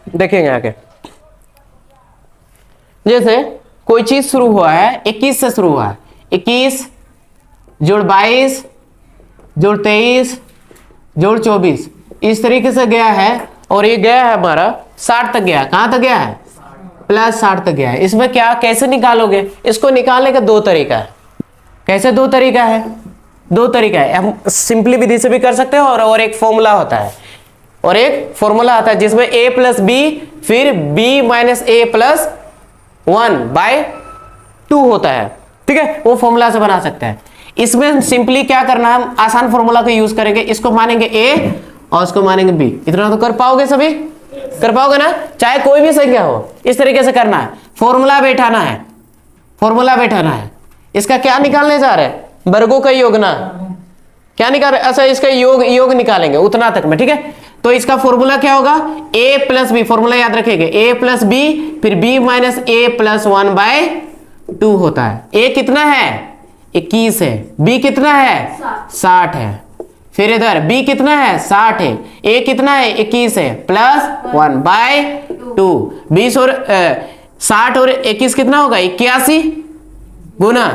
देखेंगे आगे, जैसे कोई चीज शुरू हुआ है 21 से शुरू हुआ है, 21 जोड़ 22 जोड़ 23 जोड़ 24, इस तरीके से गया है, और ये गया है हमारा 60 तक गया, कहां तक गया है प्लस 60 तक गया है। इसमें क्या कैसे निकालोगे, इसको निकालने का 2 तरीका है। कैसे 2 तरीका है? 2 तरीका है, हम सिंपली विधि से भी कर सकते हैं, और एक फॉर्मूला होता है, और एक फॉर्मूला आता है जिसमें a प्लस बी फिर b माइनस a प्लस 1/2 होता है, ठीक है, वो फॉर्मूला से बना सकते हैं। इसमें सिंपली क्या करना है, हम आसान फॉर्मूला को यूज करेंगे, इसको मानेंगे a और उसको मानेंगे b। इतना तो कर पाओगे, सभी कर पाओगे ना, चाहे कोई भी संख्या हो, इस तरीके से करना है, फॉर्मूला बैठाना है, फॉर्मूला बैठाना है। इसका क्या निकालने जा रहे हैं, वर्गों का योग ना, क्या निकाल रहे, अच्छा इसका योग निकालेंगे उतना तक में, ठीक है। तो इसका फॉर्मूला क्या होगा, a प्लस बी, फॉर्मूला याद रखेंगे, a प्लस बी फिर b माइनस a प्लस 1/2 होता है। a कितना है 21 है, b कितना है 60 है, फिर इधर b कितना है 60 है, a कितना है 21 है प्लस 1/2, 20 और 60 और 21 कितना होगा 81 गुना,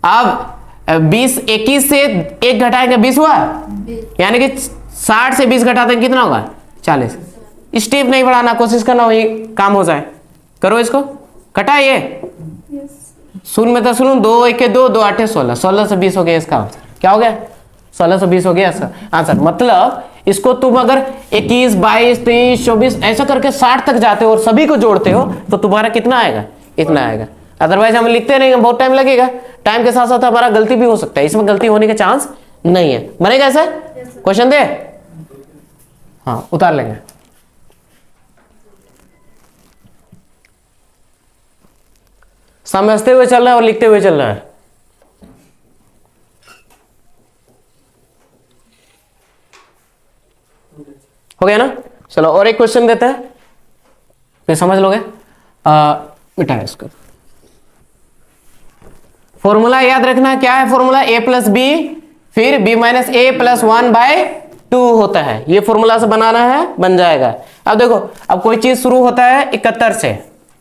अब 20 21 से 1 घटाएंगे 20 हुआ, यानी कि 60 से 20 घटाते हैं कितना होगा 40। स्टेप नहीं बढ़ाना, कोशिश करना वही काम हो जाए, करो इसको, कटाइए, शून्य में तो शून्य, 2 1 2 2 8 16, 16 से 20 हो गया इसका आंसर, क्या हो गया 16 से 20 हो गया आंसर। मतलब इसको तुम अगर 21 22 23 24 ऐसा करके 60 तक जाते हो और सभी को जोड़ते हो तो तुम्हारा कितना आएगा, इतना आएगा। अदरवाइज हम लिखते नहीं, बहुत टाइम लगेगा, टाइम के साथ साथ हमारा गलती भी हो सकता है, इसमें गलती होने का चांस नहीं है। बनेगा ऐसा क्वेश्चन दे, हाँ उतार लेंगे। समझते हुए चल रहा है और लिखते हुए चल रहा है। हो गया ना, चलो और एक क्वेश्चन देते हैं, फिर समझ लोगे। मिटा इसको, फॉर्मूला याद रखना क्या है, फॉर्मूला a प्लस बी फिर b माइनस a प्लस 1/2 होता है, ये फॉर्मूला से बनाना है, बन जाएगा। अब देखो, अब कोई चीज शुरू होता है 71 से,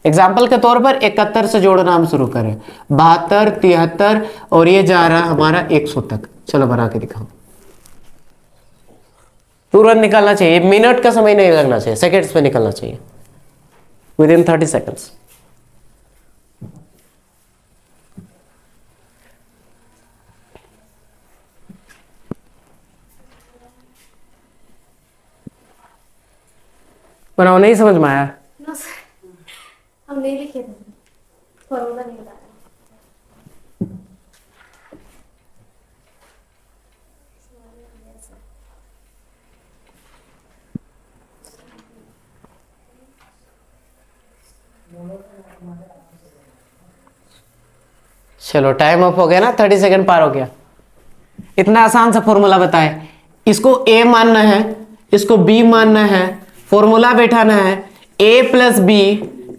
एग्जाम्पल के तौर पर 71 से जोड़ना हम शुरू करें, 72 73 और ये जा रहा हमारा 100 तक। चलो बना के दिखाओ, तुरंत निकालना चाहिए, मिनट का समय नहीं लगना चाहिए, सेकेंड्स पे निकलना चाहिए, विद इन 30 सेकेंड्स। बनाओ, नहीं समझ में आया? हम नहीं लिखे थे, फॉर्मूला नहीं बताया। चलो टाइम अप हो गया ना, 30 सेकंड पार हो गया। इतना आसान सा फॉर्मूला बताए, इसको a मानना है, इसको b मानना है, फॉर्मूला बैठाना है, a प्लस बी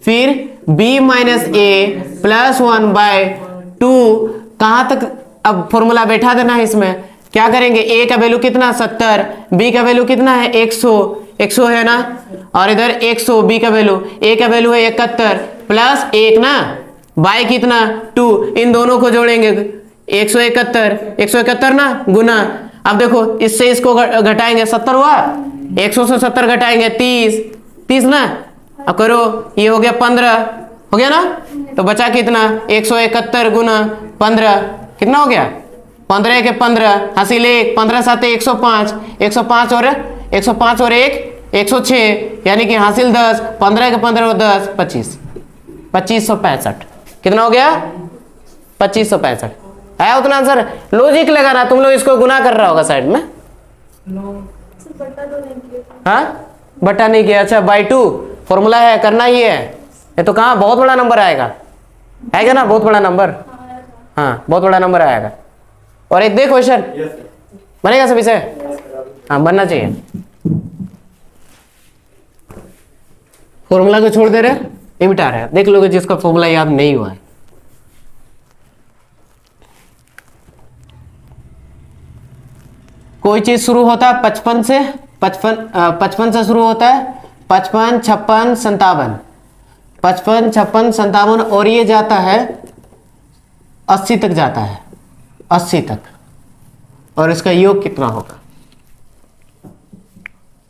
फिर b माइनस ए प्लस 1/2। कहां तक अब फॉर्मूला बैठा देना है इसमें। क्या करेंगे, a का वैल्यू कितना 70, b का वैल्यू कितना है 100 है ना, और इधर 100 b का वैल्यू, a का वैल्यू है 71 प्लस 1 ना, बाय कितना 2, इन दोनों को जोड़ेंगे 171 ना गुना। अब देखो इससे इसको घटाएंगे 70 हुआ, 100 से 70 घटाएंगे 30 ना। अब करो, ये हो गया 15 हो गया ना, तो बचा कितना 171 गुना 15 कितना हो गया 15 के 15 हासिल 1, 15 7 105, 105 और 1 106 यानी कि हासिल 10, 15 के 15 और 10 25, 2565 कितना हो गया 2565 आया उतना आंसर। लॉजिक लगाना, तुम लोग इसको गुना कर रहा होगा साइड में। बट्टा तो नहीं किया। हाँ बट्टा नहीं किया, अच्छा बाई 2 फॉर्मूला है, करना ही है। ये तो कहाँ बहुत बड़ा नंबर आएगा ना, बहुत बड़ा नंबर, हाँ बहुत बड़ा नंबर आएगा। और एक दे क्वेश्चन बनेगा सभी से, हाँ बनना चाहिए। फॉर्मूला को छोड़ दे रहे, ये मिटा रहे, देख लोगे जिसका फॉर्मूला याद नहीं हुआ है। कोई चीज शुरू होता है 55 से, 55 से शुरू होता है, 55 56 57, 55 56 57 और ये जाता है 80 तक जाता है, 80 तक, और इसका योग कितना होगा।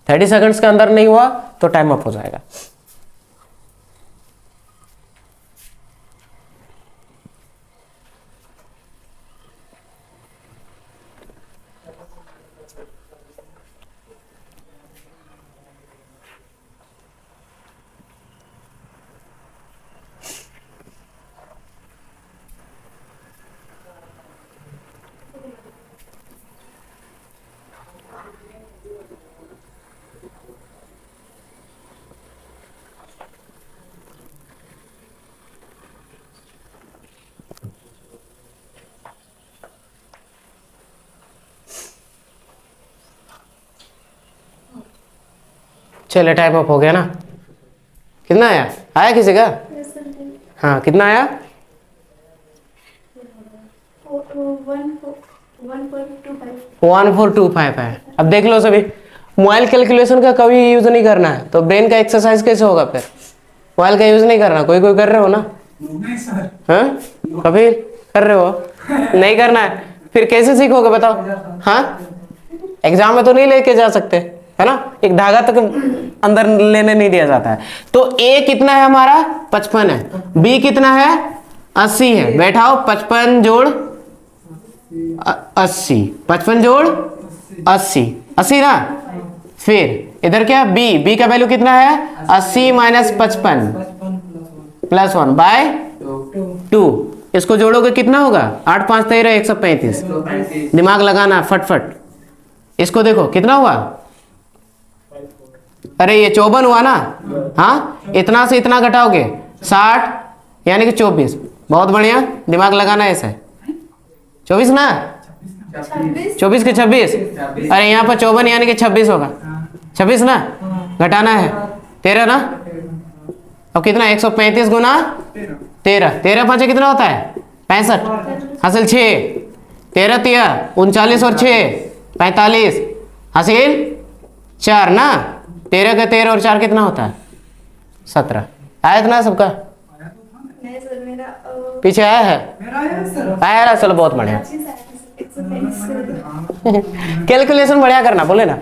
30 सेकंड्स के अंदर नहीं हुआ तो टाइम अप हो जाएगा। चले टाइम अप हो गया ना। कितना आया किसी का, हाँ कितना आया 1425 है। अब देख लो सभी, मोबाइल कैलकुलेशन का कभी यूज नहीं करना है, तो ब्रेन का एक्सरसाइज कैसे होगा फिर। मोबाइल का यूज नहीं करना, कोई कर रहे हो ना, नहीं सर, हाँ कभी कर रहे हो नहीं करना है, फिर कैसे सीखोगे बताओ। हाँ एग्जाम में तो नहीं लेके जा सकते है ना, एक धागा तक अंदर लेने नहीं दिया जाता है। तो ए कितना है हमारा 55 है, बी कितना है 80 है, बैठाओ 55 जोड़ 80, 55 जोड़ 80 ना। फिर इधर क्या बी का वैल्यू कितना है 80 माइनस 55 प्लस 1 बाय 2, इसको जोड़ोगे कितना होगा 8 5 13 135। दिमाग लगाना फटफट, इसको देखो कितना हुआ, अरे ये 54 हुआ ना, हाँ इतना से इतना घटाओगे 60 यानी कि 24। बहुत बढ़िया, दिमाग लगाना ऐसा है 24 ना, 24 के 26, अरे यहाँ पर 54 यानी कि 26 होगा, 26 ना, घटाना है 13 ना। अब कितना 135 गुना 13, 13 5 कितना होता है 65 हासिल 6, 13 तिया 39 और 6 45 हासिल 4 ना। 13 का 13 और 4 कितना होता है 17। आया इतना सबका, नहीं सर मेरा पीछे आया है, मेरा आया सर। आया रहा, चलो बहुत बढ़िया। 135 कैलकुलेशन बढ़िया करना बोले ना,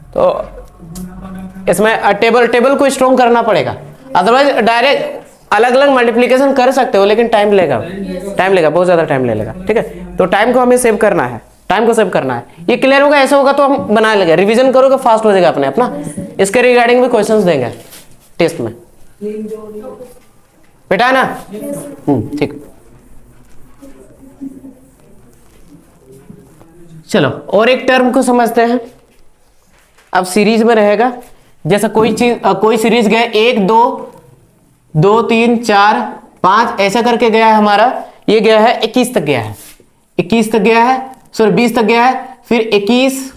तो इसमें टेबल को स्ट्रॉन्ग करना पड़ेगा, अदरवाइज डायरेक्ट अलग अलग मल्टीप्लिकेशन कर सकते हो, लेकिन टाइम लेगा बहुत ज्यादा टाइम ले लेगा। ठीक है, तो टाइम को हमें सेव करना है, टाइम को सेव करना है। ये क्लियर होगा, ऐसा होगा तो हम बना लेंगे, रिवीजन करोगे फास्ट हो जाएगा अपने अपना। इसके रिगार्डिंग भी क्वेश्चंस देंगे टेस्ट में, बेटा है ना, ठीक। चलो और एक टर्म को समझते हैं। अब सीरीज में रहेगा, जैसा कोई सीरीज गया 1 2 2 3 4 5 ऐसा करके गया है हमारा, ये गया है 21 तक गया है, 21 तक गया है, सॉरी 20 तक गया है, फिर 21,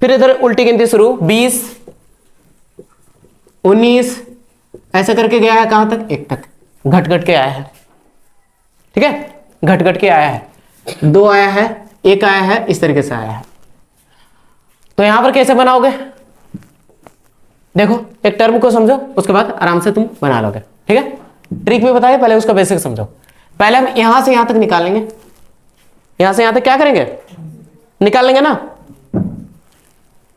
फिर इधर उल्टी गिनती शुरू 20 19 ऐसा करके गया है कहां तक, 1 तक, घट घट के आया है, ठीक है, घट घट के आया है, 2 आया है, 1 आया है, इस तरीके से आया है। तो यहां पर कैसे बनाओगे, देखो एक टर्म को समझो, उसके बाद आराम से तुम बना लोगे, ठीक है। ट्रिक में बताइए, पहले उसका बेसिक समझो। पहले हम यहां से यहां तक निकालेंगे, यहां से यहां तक क्या करेंगे, निकालेंगे ना,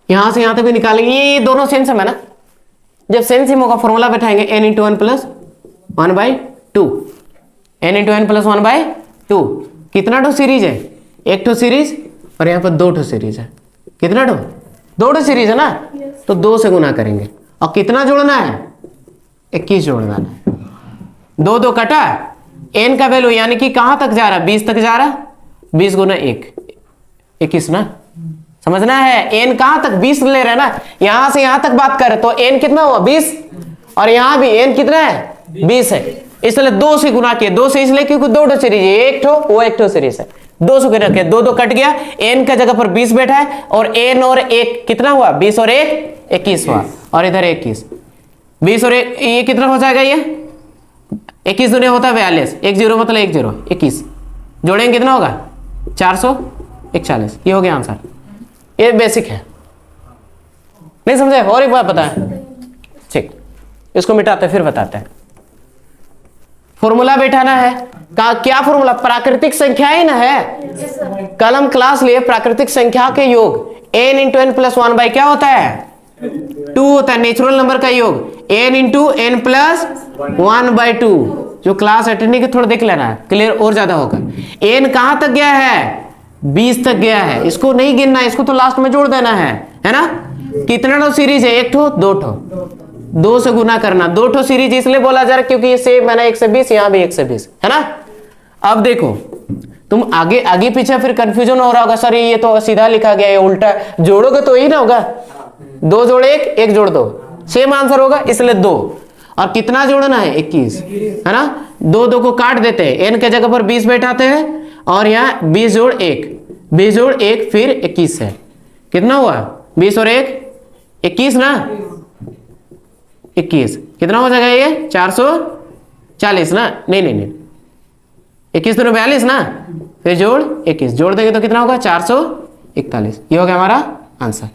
यहां से यहां तक भी निकालेंगे, ये दोनों सेम सेम है ना। जब सेम सेम होगा फॉर्मूला बैठाएंगे n into one plus one by two, n into N plus one by two. कितना ठो सीरीज है, 1 ठो सीरीज, और यहाँ पर 2 ठो सीरीज है। कितना ठो, 2 ठो सीरीज है ना, तो 2 से गुना करेंगे। और कितना जोड़ना है, 21 जोड़ना है। 2 2 कटा, n का वैल्यू यानी कि कहां तक जा रहा है, 20 तक जा रहा है, 20 गुना 1 21 ना, समझना है। n कहां तक, 20 ले रहे हैं ना, यहां से यहां तक बात कर, तो n कितना हुआ 20, और यहां भी n कितना है 20 है, इसलिए 2 से गुना किया। 2 से इसलिए क्योंकि 2 ठो सीरीज है, 1 ठो वो 1 ठो सीरीज है, 2 से गुना किया, 2 2 कट गया, n का जगह पर 20 बैठा है, और n और 1 कितना हुआ, 20 और 1 21 हुआ, और इधर 21, 20 और 1 ये कितना हो जाएगा, ये 21 दुनिया होता है 42, 1 0 मतलब 1 0 21, जोड़ेंगे कितना होगा 441, ये हो गया आंसर। ये बेसिक है, नहीं समझे, और एक बात बताएं, ठीक, इसको मिटाते फिर बताते हैं। फॉर्मूला बैठाना है, क्या फॉर्मूला, प्राकृतिक संख्या ही ना है, कल हम क्लास लिए प्राकृतिक संख्या के योग n into N plus one by क्या होता है 2 होता है, नेचुरल नंबर का योग n into N plus one by two. जो क्लास अटेंड नहीं की थोड़ा देख लेना है, क्लियर और ज्यादा होगा। n कहां तक गया है, 20 तक गया है, इसको नहीं गिनना है, इसको तो लास्ट में जोड़ देना है ना। कितना ठो सीरीज है, 1 ठो 2 ठो, 2 से गुना करना। 2 ठो सीरीज इसलिए बोला जा रहा है क्योंकि ये सेम है ना, 1 से 20, यहां भी 1 से 20 है ना। अब देखो तुम आगे आगे पीछे फिर कंफ्यूजन हो रहा होगा, सर ये तो सीधा लिखा गया है, उल्टा जोड़ोगे तो यही ना होगा, 2 जोड़ 1 1 जोड़ 2 सेम आंसर होगा, इसलिए 2। और कितना जोड़ना है 21 है ना। 2 2 को काट देते हैं, n के जगह पर 20 बैठाते हैं, और यहाँ 20 जोड़ 1 20 जोड़ 1 फिर 21 है, कितना हुआ 20 और 1 21 ना, 21 कितना हो जाएगा ये 440 ना, नहीं नहीं नहीं 21 तो 42 ना, फिर जोड़ 21 जोड़ देंगे तो कितना होगा 441, ये हो गया हमारा आंसर।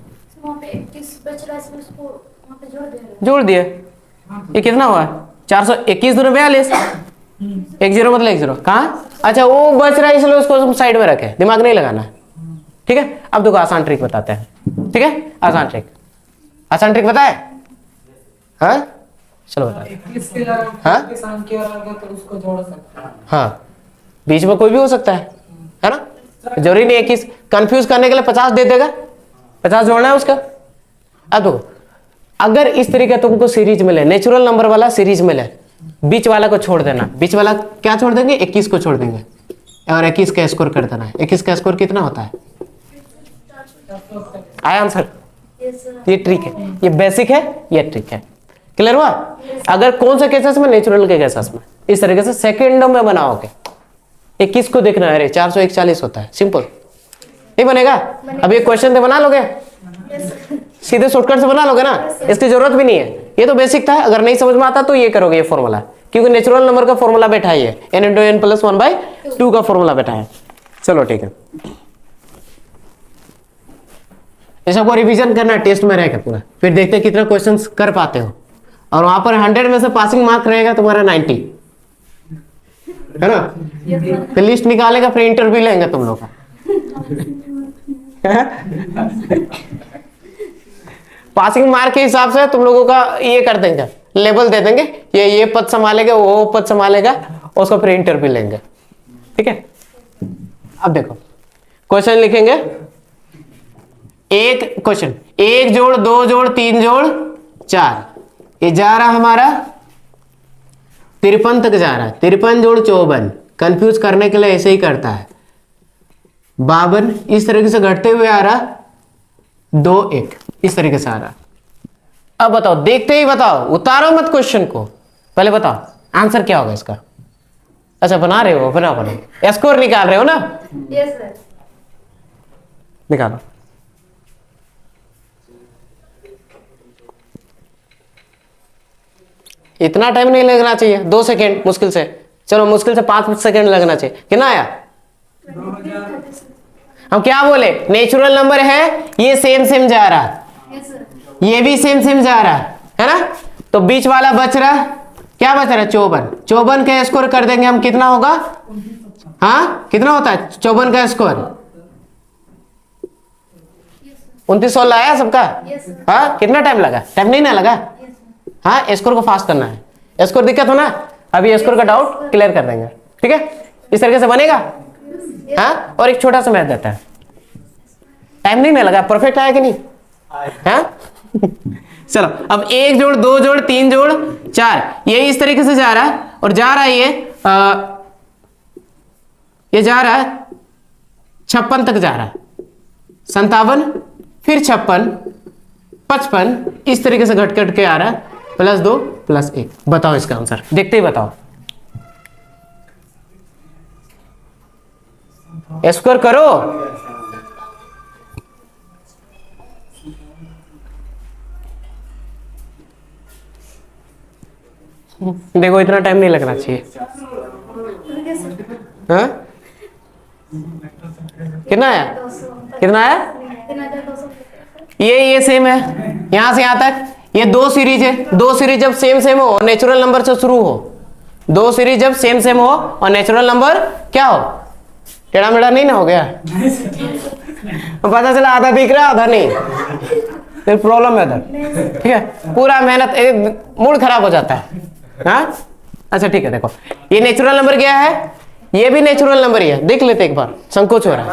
वहाँ पे 21 बच रहा है, इसमें उसको वहाँ पे जोड़ दे रहे हैं। जोड़ दिए, ये कितना हुआ 421 दूनी 42, 1 0 मतलब 1 0 कहाँ, अच्छा वो बच रहा है इसलिए उसको साइड में रखे, दिमाग नहीं लगाना है, ठीक है। अब देखो आसान ट्रिक बताते हैं, ठीक है, आसान ट्रिक बताए, हाँ चलो बता। 21 के अलावा हाँ? के साथ क्या रहेगा तो उसको जोड़ सकते हैं। हाँ बीच में कोई भी हो सकता है ना, जरूरी नहीं 21, कंफ्यूज करने के लिए 50 दे देगा, 50 जोड़ना है उसका। अब देखो अगर इस तरीके तुमको सीरीज मिले, नेचुरल नंबर वाला सीरीज मिले, बीच वाला को छोड़ देना, बीच वाला क्या छोड़ देंगे 21 को छोड़ देंगे, और 21 का स्कोर कर देना है। 21 का स्कोर कितना होता है, आया आंसर। ये ट्रिक है, ये बेसिक है, ये ट्रिक है, क्लियर हुआ। अगर कौन से केसेस में, नेचुरल के केसेस में इस तरीके से सेकेंडों में बनाओगे, 21 को देखना है, अरे 441 होता है, सिंपल नहीं बनेगा। अब ये क्वेश्चन तो बना लोगे, सीधे शॉर्टकट से बना लोगे ना, इसकी जरूरत भी नहीं है, ये तो बेसिक था। अगर नहीं समझ में आता तो ये करोगे, ये फॉर्मूला, क्योंकि नेचुरल नंबर का फॉर्मूला बैठा ही है, n into N plus one by two का फॉर्मूला बैठा है। चलो ठीक है, ये सबको रिवीजन करना टेस्ट में रहेगा पूरा, फिर देखते हैं कितना क्वेश्चंस कर पाते हो। और वहां पर 100 में से पासिंग मार्क रहेगा तुम्हारा 90, है ना। फिर लिस्ट निकालेगा, फिर इंटरव्यू लेंगे तुम लोग का। पासिंग मार्क के हिसाब से तुम लोगों का ये कर देंगे, लेबल दे देंगे, ये पद संभालेगा, वो पद संभालेगा, उसको फिर इंटरव्यू लेंगे, ठीक है। अब देखो क्वेश्चन लिखेंगे, एक क्वेश्चन 1 जोड़ 2 जोड़ 3 जोड़ 4, ये जा रहा हमारा 53 तक जा रहा है, 53 जोड़ 54, कंफ्यूज करने के लिए ऐसे ही करता है। 52 इस तरीके से घटते हुए आ रहा, 2 1 इस तरीके से आ रहा। अब बताओ, देखते ही बताओ, उतारो मत क्वेश्चन को, पहले बताओ आंसर क्या होगा इसका। अच्छा बना रहे हो, बना स्कोर निकाल रहे हो ना, यस सर। निकालो। इतना टाइम नहीं लगना चाहिए, 2 सेकेंड मुश्किल से, चलो मुश्किल से 5 सेकेंड लगना चाहिए। कितना आया? हम क्या बोले, नेचुरल नंबर है, ये सेम सेम जा रहा है, यस सर, ये भी सेम सेम जा रहा है ना। तो बीच वाला बच रहा, क्या बच रहा है? 54। 54 का स्कोर कर देंगे हम, कितना होगा? हाँ कितना होता है 54 का स्कोर? 2916 आया सबका? यस सर, हाँ कितना टाइम लगा? टाइम नहीं ना लगा? यस सर, हाँ स्कोर को फास्ट करना है, स्कोर दिक्कत हो ना, अभी स्कोर का डाउट क्लियर कर देंगे, ठीक है। इस तरीके से बनेगा। हाँ और एक छोटा सा मैथ देता है, टाइम नहीं ना लगा, परफेक्ट आया कि नहीं? हाँ चलो अब 1 जोड़ 2 जोड़ 3 जोड़ 4, ये इस तरीके से जा रहा है और जा रहा है ये जा रहा है 56 तक जा रहा है, 57 फिर 56 55, इस तरीके से घट घट के आ रहा है, +2 +1। बताओ इसका आंसर, देखते ही बताओ, स्कोर करो। देखो इतना टाइम नहीं लगना चाहिए। हाँ कितना आया? 200, कितना आया? 3200, ये सेम है, यहां से यहां तक ये 2 सीरीज है। 2 सीरीज जब सेम सेम हो, नेचुरल नंबर से शुरू हो, 2 सीरीज जब सेम सेम हो और नेचुरल नंबर क्या हो, टेढ़ा मेढ़ा नहीं ना हो गया? पता चला आधा दिख रहा आधा नहीं, फिर प्रॉब्लम है उधर, ठीक है। पूरा मेहनत, मूड खराब हो जाता है। हाँ अच्छा ठीक है, देखो ये नेचुरल नंबर क्या है, ये भी नेचुरल नंबर ही है, देख लेते एक बार, संकोच हो रहा है।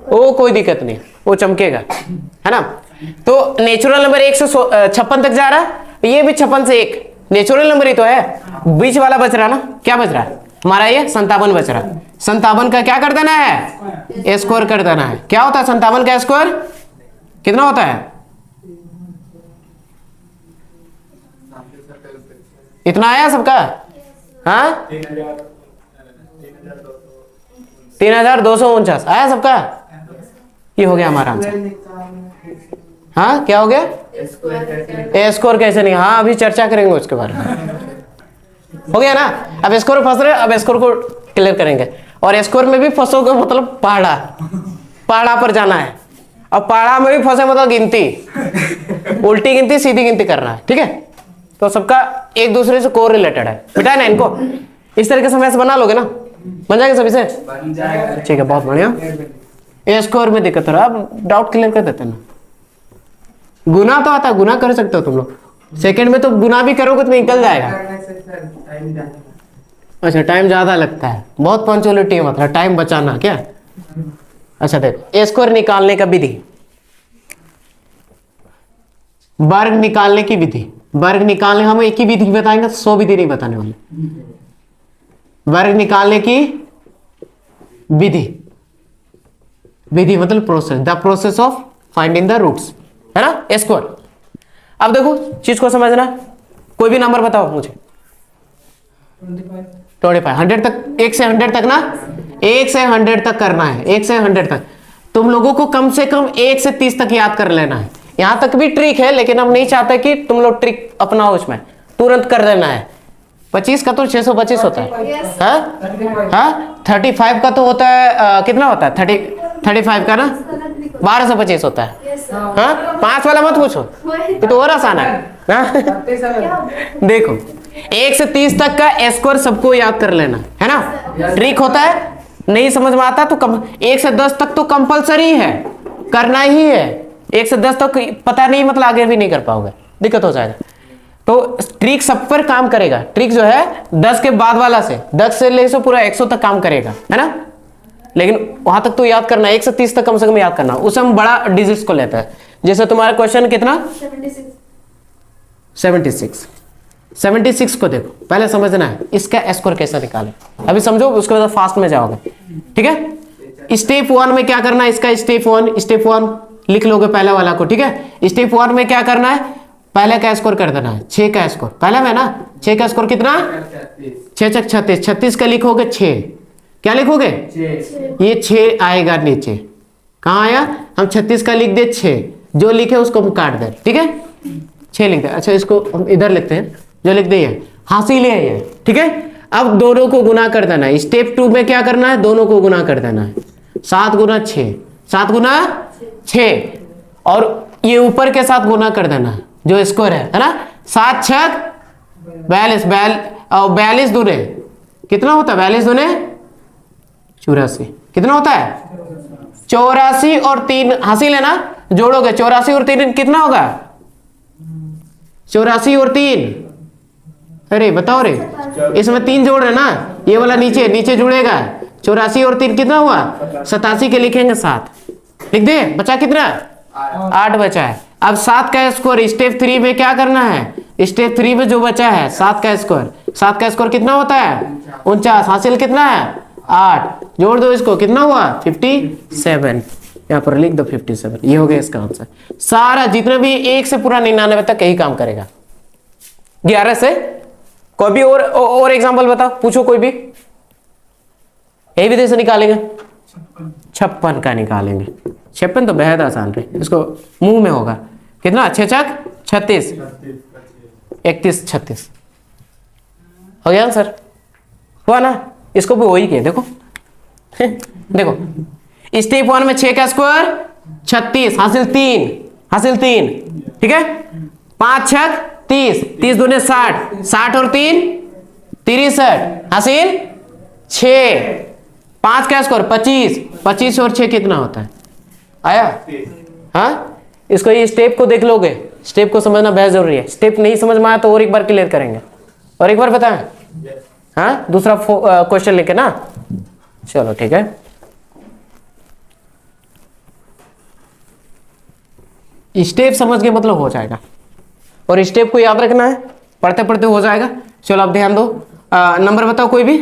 वो कोई दिक्कत नहीं, वो चमकेगा, है ना। तो नेचुरल नंबर 1 से 56 तक जा रहा है, ये भी 56 से 1 नेचुरल नंबर ही तो है। बीच वाला बच रहा ना, क्या बच रहा है हमारा? ये 57 बच रहा है। 57 का क्या कर देना है? स्कोर कर देना है। क्या होता है 57 का स्कोर? कितना होता है? इतना आया सबका? हाँ 3249 आया सबका? ये हो गया हमारा आंसर। हाँ क्या हो गया? स्कोर कैसे नहीं, हाँ अभी चर्चा करेंगे उसके बारे में। हो गया ना। अब स्कोर फंस रहे, अब स्कोर को क्लियर करेंगे। और स्कोर में भी फंसोगे मतलब पहाड़ा, पहाड़ा पर जाना है। अब पहाड़ा में भी फंसे मतलब गिनती, उल्टी गिनती सीधी गिनती करना है, ठीक है। तो सबका एक दूसरे से को रिलेटेड है, बेटा है ना। इनको इस तरीके से मैथ बना लोगे ना, बन जाएगा सभी से, ठीक है बहुत बढ़िया। स्कोर में दिक्कत हो रहा है, अब डाउट क्लियर कर देते ना। गुना तो आता है, गुना कर सकते हो तुम लोग, सेकंड में तो गुना भी करोगे तो निकल जाएगा। अच्छा टाइम ज्यादा लगता है, बहुत पंचुअलिटी है, मतलब टाइम बचाना क्या। अच्छा देखो स्कोर निकालने का विधि, वर्ग निकालने की विधि। वर्ग निकालने हम एक ही विधि बताएंगे, 100 विधि नहीं बताने वाले। वर्ग निकालने की विधि, विधि मतलब process, the process of finding the roots, है ना स्कोर। अब देखो चीज को समझना, कोई भी नंबर बताओ मुझे। 25 100 तक, 1 से 100 तक ना, 1 से 100 तक करना है। 1 से 100 तक तुम लोगों को कम से कम 1 से 30 तक याद कर लेना है। यहां तक भी ट्रिक है, लेकिन हम नहीं चाहते कि तुम लोग ट्रिक अपनाओ, उसमें तुरंत कर देना है। 25 का तो 625 होता है, हाँ 35 का तो होता है कितना होता है 35 का ना 1225 होता है। हाँ 5 वाला मत पूछो, ये तो और आसान है। देखो 1 से 30 तक का स्कोर सबको याद कर लेना है ना। ट्रिक होता है, नहीं समझ में आता तो 1 से 10 तक तो कंपलसरी है, करना ही है। 1 से 10 तक पता नहीं मतलब आगे भी नहीं कर पाओगे, दिक्कत हो जाएगा। तो ट्रिक सब पर काम करेगा। ट्रिक जो है 10 के बाद वाला से 10 से लेकर पूरा 100 तक काम करेगा, है ना। लेकिन वहां तक तो याद करना, 1 से 30 तक कम से कम याद करना, उसे हम बड़ा डिजिट्स को लेते हैं। जैसे तुम्हारा क्वेश्चन कितना 76 को देखो, पहले समझना है इसका स्कोर कैसे निकाले। अभी समझो, उसके बाद फास्ट में जाओगे, ठीक है। स्टेप 1 में क्या करना है, इसका स्टेप 1 लिख लोगे पहले वाला को, ठीक है। स्टेप 1 में क्या करना है, पहले का स्कोर कर देना है 6 का स्कोर, पहले में ना 6 का स्कोर कितना 6 छक 36, 36 का लिखोगे 6, क्या लिखोगे ये 6 आएगा नीचे। कहाँ आया, हम 36 का लिख दे 6, जो लिखे उसको हम काट दे, ठीक है। 6 लिखते हैं। अच्छा इसको हम इधर लिखते हैं, जो लिख दिए हासिल है ये, ठीक है। अब दोनों को गुना कर देना है। स्टेप 2 में क्या करना है, दोनों को गुना कर देना है। 7 गुना 6, 7 गुना 6, और ये ऊपर के साथ गुना कर देना है जो स्क्वायर है ना। 7 छक 42, 42 दूने कितना होता है, 42 दूने 84, कितना होता है 84, और 3 हासिल है ना, जोड़ोगे 84 और 3 कितना होगा, 84 और 3, अरे बताओ रे, इसमें 3 जोड़ है ना, ये वाला नीचे नीचे जुड़ेगा। 84 और 3 कितना हुआ 87 के लिखेंगे 7, लिख दे। बचा कितना 8 बचा है। अब 7 का स्क्वायर स्टेप 3 में क्या करना है, स्टेप 3 में जो बचा है 7 का स्क्वायर, 7 का स्क्वायर कितना होता है 49, हासिल कितना है 8, जोड़ दो इसको कितना हुआ 57, यहाँ पर लिख दो 57। ये हो गया इसका आंसर। सारा जितना भी 1 से पूरा 99 तक यही काम करेगा। 11 से कोई भी और एग्जांपल बताओ, पूछो कोई भी, यही विधि से निकालेंगे। 56 का निकालेंगे। 56 तो बेहद आसान है, इसको मुंह में होगा कितना 6 छक 36, 31 36 हो गया आंसर, हुआ ना। इसको भी वही किया देखो देखो स्टेप 1 में 6 का स्क्वायर 36, हासिल 3, ठीक है। 5 छक 30, 30 दूने 60, 60 और 3 63, हासिल 6, 5 का स्क्वायर 25, 25 और 6 कितना होता है, आया। हाँ इसको ये स्टेप को देख लोगे, स्टेप को समझना बहुत जरूरी है। स्टेप नहीं समझ में आया तो और एक बार क्लियर करेंगे, और एक बार बताएं। हाँ दूसरा क्वेश्चन लेके ना, चलो ठीक है। स्टेप समझ के मतलब हो जाएगा, और स्टेप को याद रखना है, पढ़ते पढ़ते हो जाएगा। चलो आप ध्यान दो, नंबर बताओ कोई भी।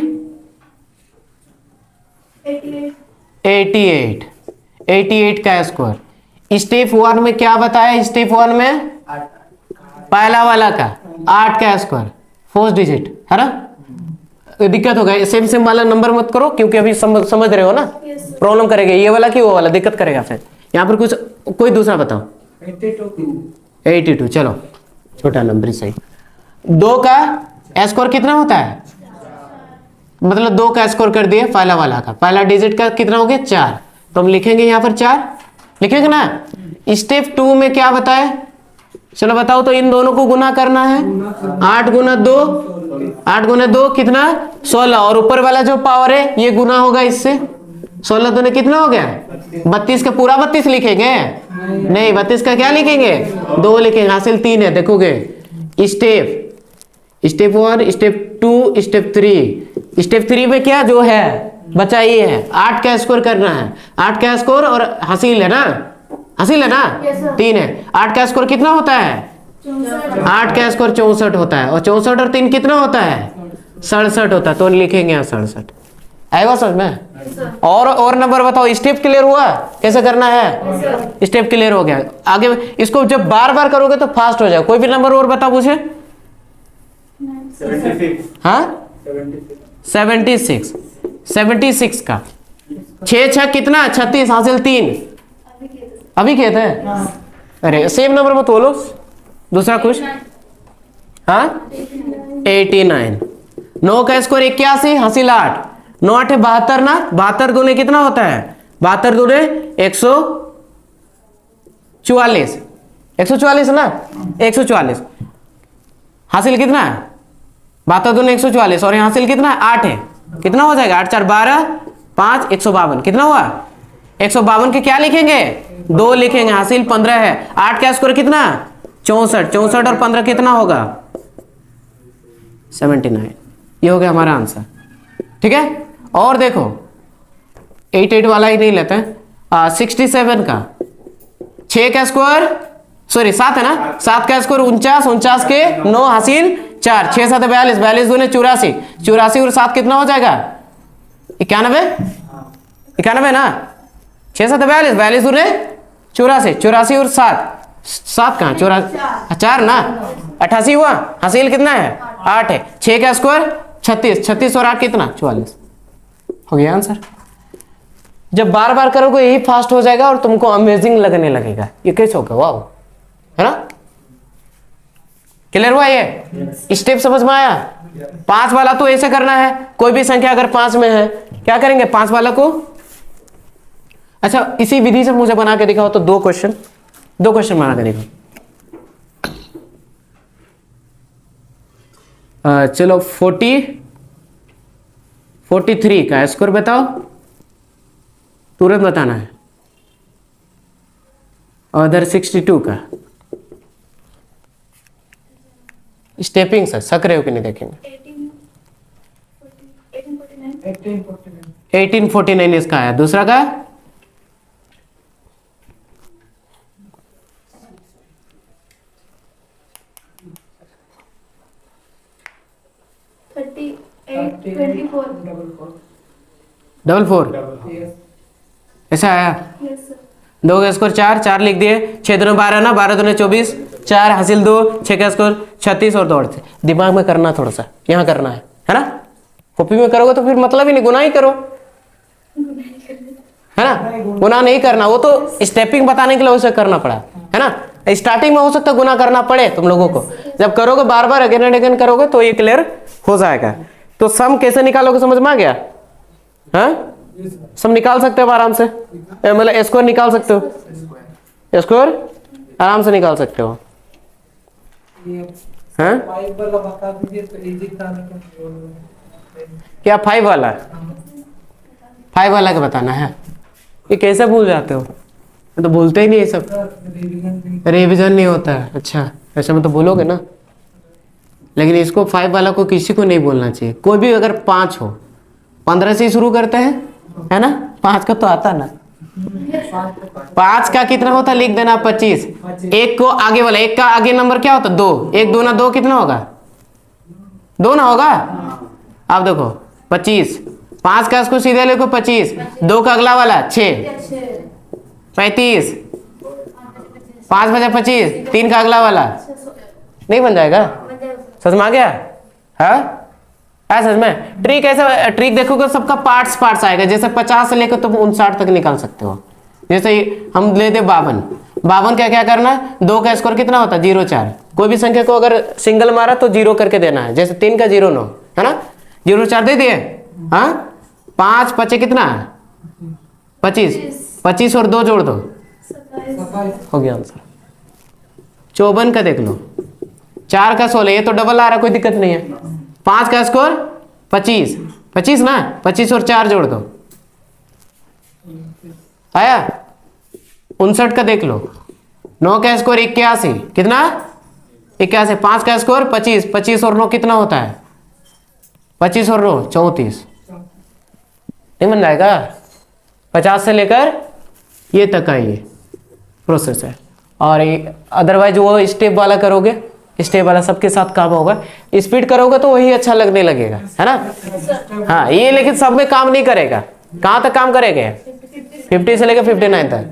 88 का स्क्वायर स्टेप 1 में क्या बताया, स्टेप 1 में पहला वाला का 8 का स्क्वायर 4 डिजिट है ना। दिक्कत होगा, सेम वाला नंबर मत करो, क्योंकि अभी समझ रहे हो ना, प्रॉब्लम करेगा ये वाला कि वो वाला, दिक्कत करेगा फिर। यहाँ पर कुछ कोई दूसरा बताओ। 82 चलो छोटा नंबर ही सही। 2 का स्क्वायर कितना होता है, मतलब 2 का स्क्वायर कर दिए पहला वाला का, पहला डिजिट का कितना हो गया 4, तो हम लिखेंगे यहाँ पर 4 लिखेंगे ना। स्टेप 2 में क्या बताए, चलो बताओ तो, इन दोनों को गुना करना है। 8 गुना 2 कितना 16, और ऊपर वाला जो पावर है ये गुना होगा इससे। 16 दूने कितना हो गया 32 का पूरा 32 लिखेंगे, नहीं 32 का क्या लिखेंगे 2 लिखेंगे, हासिल 3 है। देखोगे स्टेप 1 स्टेप 2 स्टेप 3, स्टेप 3 में क्या जो है बचा ये है 8 का स्कोर करना है। 8 का स्कोर और हासिल है ना, हासिल है ना 3 है। 8 का स्कोर कितना होता है 8 का स्कोर 64 होता है, और 64 और 3 कितना होता है 67 होता है, तो लिखेंगे यहाँ 67। आएगा समझ में। और नंबर बताओ, स्टेप क्लियर हुआ कैसे करना है, स्टेप क्लियर हो गया। आगे इसको जब बार बार करोगे तो फास्ट हो जाएगा। कोई भी नंबर और बताओ मुझे। 76 हाँ 76 का 6 6 कितना 36, हासिल 3, अभी कहते हैं। अरे सेम नंबर मत बोलो, दूसरा कुछ। हाँ 89, 9 का स्कोर 81, हासिल 8, 9 8 72 ना, 72 दूने कितना होता है 72 दूने 144, 144 ना 144, हासिल कितना है 72 दूने 144, और यहाँ हासिल कितना है 8 है, कितना हो जाएगा 8 4 12 5 152, कितना हुआ 152 के क्या लिखेंगे 2 लिखेंगे, हासिल 15 है। 8 का स्कोर कितना 64, 64 और 15 कितना होगा 79। ये हो गया हमारा आंसर, ठीक है। और देखो 88 वाला ही नहीं लेते हैं, 67 का 6 का स्क्वायर सॉरी 7 है ना, 7 का स्क्वायर 49, 49 के 9 हासिल 4, 6 7 42, 42 दूने 84, 84 और 7 कितना हो जाएगा 91, 91 ना, 6 7 42, 42 दूने 84, 84 और 7 कहाँ 4 ना 88 हुआ, हासिल कितना है 8 है। 6 का स्क्वायर 36, 36 और 8 कितना 44, हो गया आंसर। जब बार बार करोगे यही फास्ट हो जाएगा और तुमको अमेजिंग लगने लगेगा, ये कैसे होगा वाह, है ना। क्लियर हुआ ये स्टेप समझ में आया? 5 वाला तो ऐसे करना है, कोई भी संख्या अगर 5 में है क्या करेंगे 5 वाला को। अच्छा इसी विधि से मुझे बना के दिखाओ तो दो क्वेश्चन बना के दिखाओ। चलो 43 का स्कोर बताओ, तुरंत बताना है। और इधर 62 का स्टेपिंग से सक रहे हो कि नहीं देखेंगे। 1849 इसका आया। दूसरा का 44 ऐसा आया। 2 का स्कोर 4 लिख दिए। 6 दूनी 12 ना, 12 दूनी 24, 4 हासिल 2, 6 का स्कोर 36 और दौड़ से। दिमाग में करना थोड़ा सा, यहाँ करना है ना। कॉपी में करोगे तो फिर मतलब ही नहीं, गुनाह ही करो है ना। गुनाह नहीं करना, वो तो स्टेपिंग बताने के लिए उसे करना पड़ा है ना। स्टार्टिंग में हो सकता है गुनाह करना पड़े तुम लोगों को, जब करोगे बार बार अगेन एंड अगेन करोगे तो ये क्लियर हो जाएगा। तो सम कैसे निकालोगे समझ में आ गया? हाँ सम निकाल सकते हो आराम से, मतलब स्कोर निकाल सकते हो, स्कोर आराम से निकाल सकते हो। हाँ क्या 5 वाला का बताना है? ये कैसे भूल जाते हो? मैं तो भूलते ही नहीं, ये सब रिवीजन नहीं होता है। अच्छा ऐसे में तो भूलोगे ना। लेकिन इसको 5 वाला को किसी को नहीं बोलना चाहिए। कोई भी अगर 5 हो, 15 से ही शुरू करते हैं है ना। 5 का तो आता ना। 5 का कितना होता लिख देना 25। 1 को आगे वाला, 1 का आगे नंबर क्या होता 2। 1 2 ना 2 कितना होगा 2 ना होगा। अब देखो 25, 5 का इसको सीधे लिखो 25, 2 का अगला वाला 6 35, 5 बजे 25, 3 का अगला वाला नहीं बन जाएगा। समझ में आ गया? हाँ सच में ट्रिक ऐसा, ट्रिक देखोगे सबका पार्ट्स आएगा। जैसे 50 से लेकर तुम 59 तक निकाल सकते हो। जैसे हम लेते 52 का क्या करना है, 2 का स्कोर कितना होता है 0 4। कोई भी संख्या को अगर सिंगल मारा तो 0 करके देना है। जैसे 3 का 0 9 है ना, 0 4 दे दिए। हाँ 5 5 कितना है 25 और 2 जोड़ दो हो गया आंसर। 54 का देख लो, 4 का 16, ये तो डबल आ रहा, कोई दिक्कत नहीं है। 5 का स्कोर 25 ना, 25 और 4 जोड़ दो आया। 59 का देख लो, 9 का स्कोर 81, कितना 81। 5 का स्कोर 25 और 9 कितना होता है 25 और 9 34। नहीं बन जाएगा। 50 से लेकर ये तक का ये प्रोसेस है। और अदरवाइज वो स्टेप वाला करोगे, स्टेप वाला सबके साथ काम होगा। स्पीड करोगे तो वही अच्छा लगने लगेगा है ना। हाँ ये लेकिन सब में काम नहीं करेगा। कहाँ तक काम करेंगे 50 से लेकर 59 तक।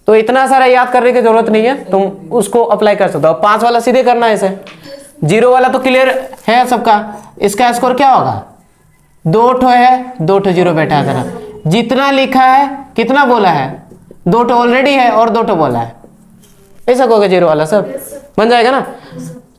तो इतना सारा याद करने की जरूरत नहीं है, तुम उसको अप्लाई कर सकते हो। 5 वाला सीधे करना है इसे। 0 वाला तो क्लियर है सबका। इसका स्कोर क्या होगा 2 ठो है, 2 ठो 0 बैठा है जरा। जितना लिखा है कितना बोला है 2 ठो ऑलरेडी है और 2 ठो बोला है। ऐसा कहोगे 0 वाला सब बन जाएगा ना।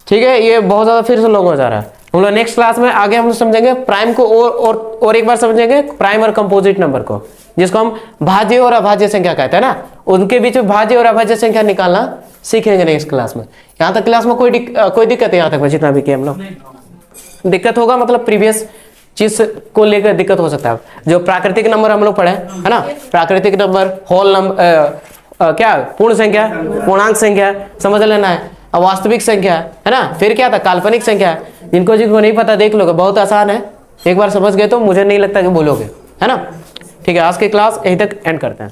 ठीक है, ये बहुत ज्यादा फिर से लोग हो जा रहा है। हम लोग नेक्स्ट क्लास में आगे हम समझेंगे प्राइम को और एक बार समझेंगे प्राइम और कंपोजिट नंबर को, जिसको हम भाज्य और अभाज्य संख्या कहते हैं ना। उनके बीच में भाज्य और अभाज्य संख्या निकालना सीखेंगे नेक्स्ट क्लास में। यहाँ तक क्लास में कोई दिक्कत है? यहाँ तक जितना भी किया हम लोग दिक्कत होगा मतलब प्रीवियस चीज को लेकर दिक्कत हो सकता है। जो प्राकृतिक नंबर हम लोग पढ़े है ना, प्राकृतिक नंबर, होल नंबर, क्या पूर्ण संख्या, पूर्णांक संख्या समझ लेना है। अब वास्तविक संख्या है ना, फिर क्या था काल्पनिक संख्या। जिनको नहीं पता देख लोगे, बहुत आसान है। एक बार समझ गए तो मुझे नहीं लगता कि भूलोगे है ना। ठीक है, आज की क्लास यहीं तक एंड करते हैं।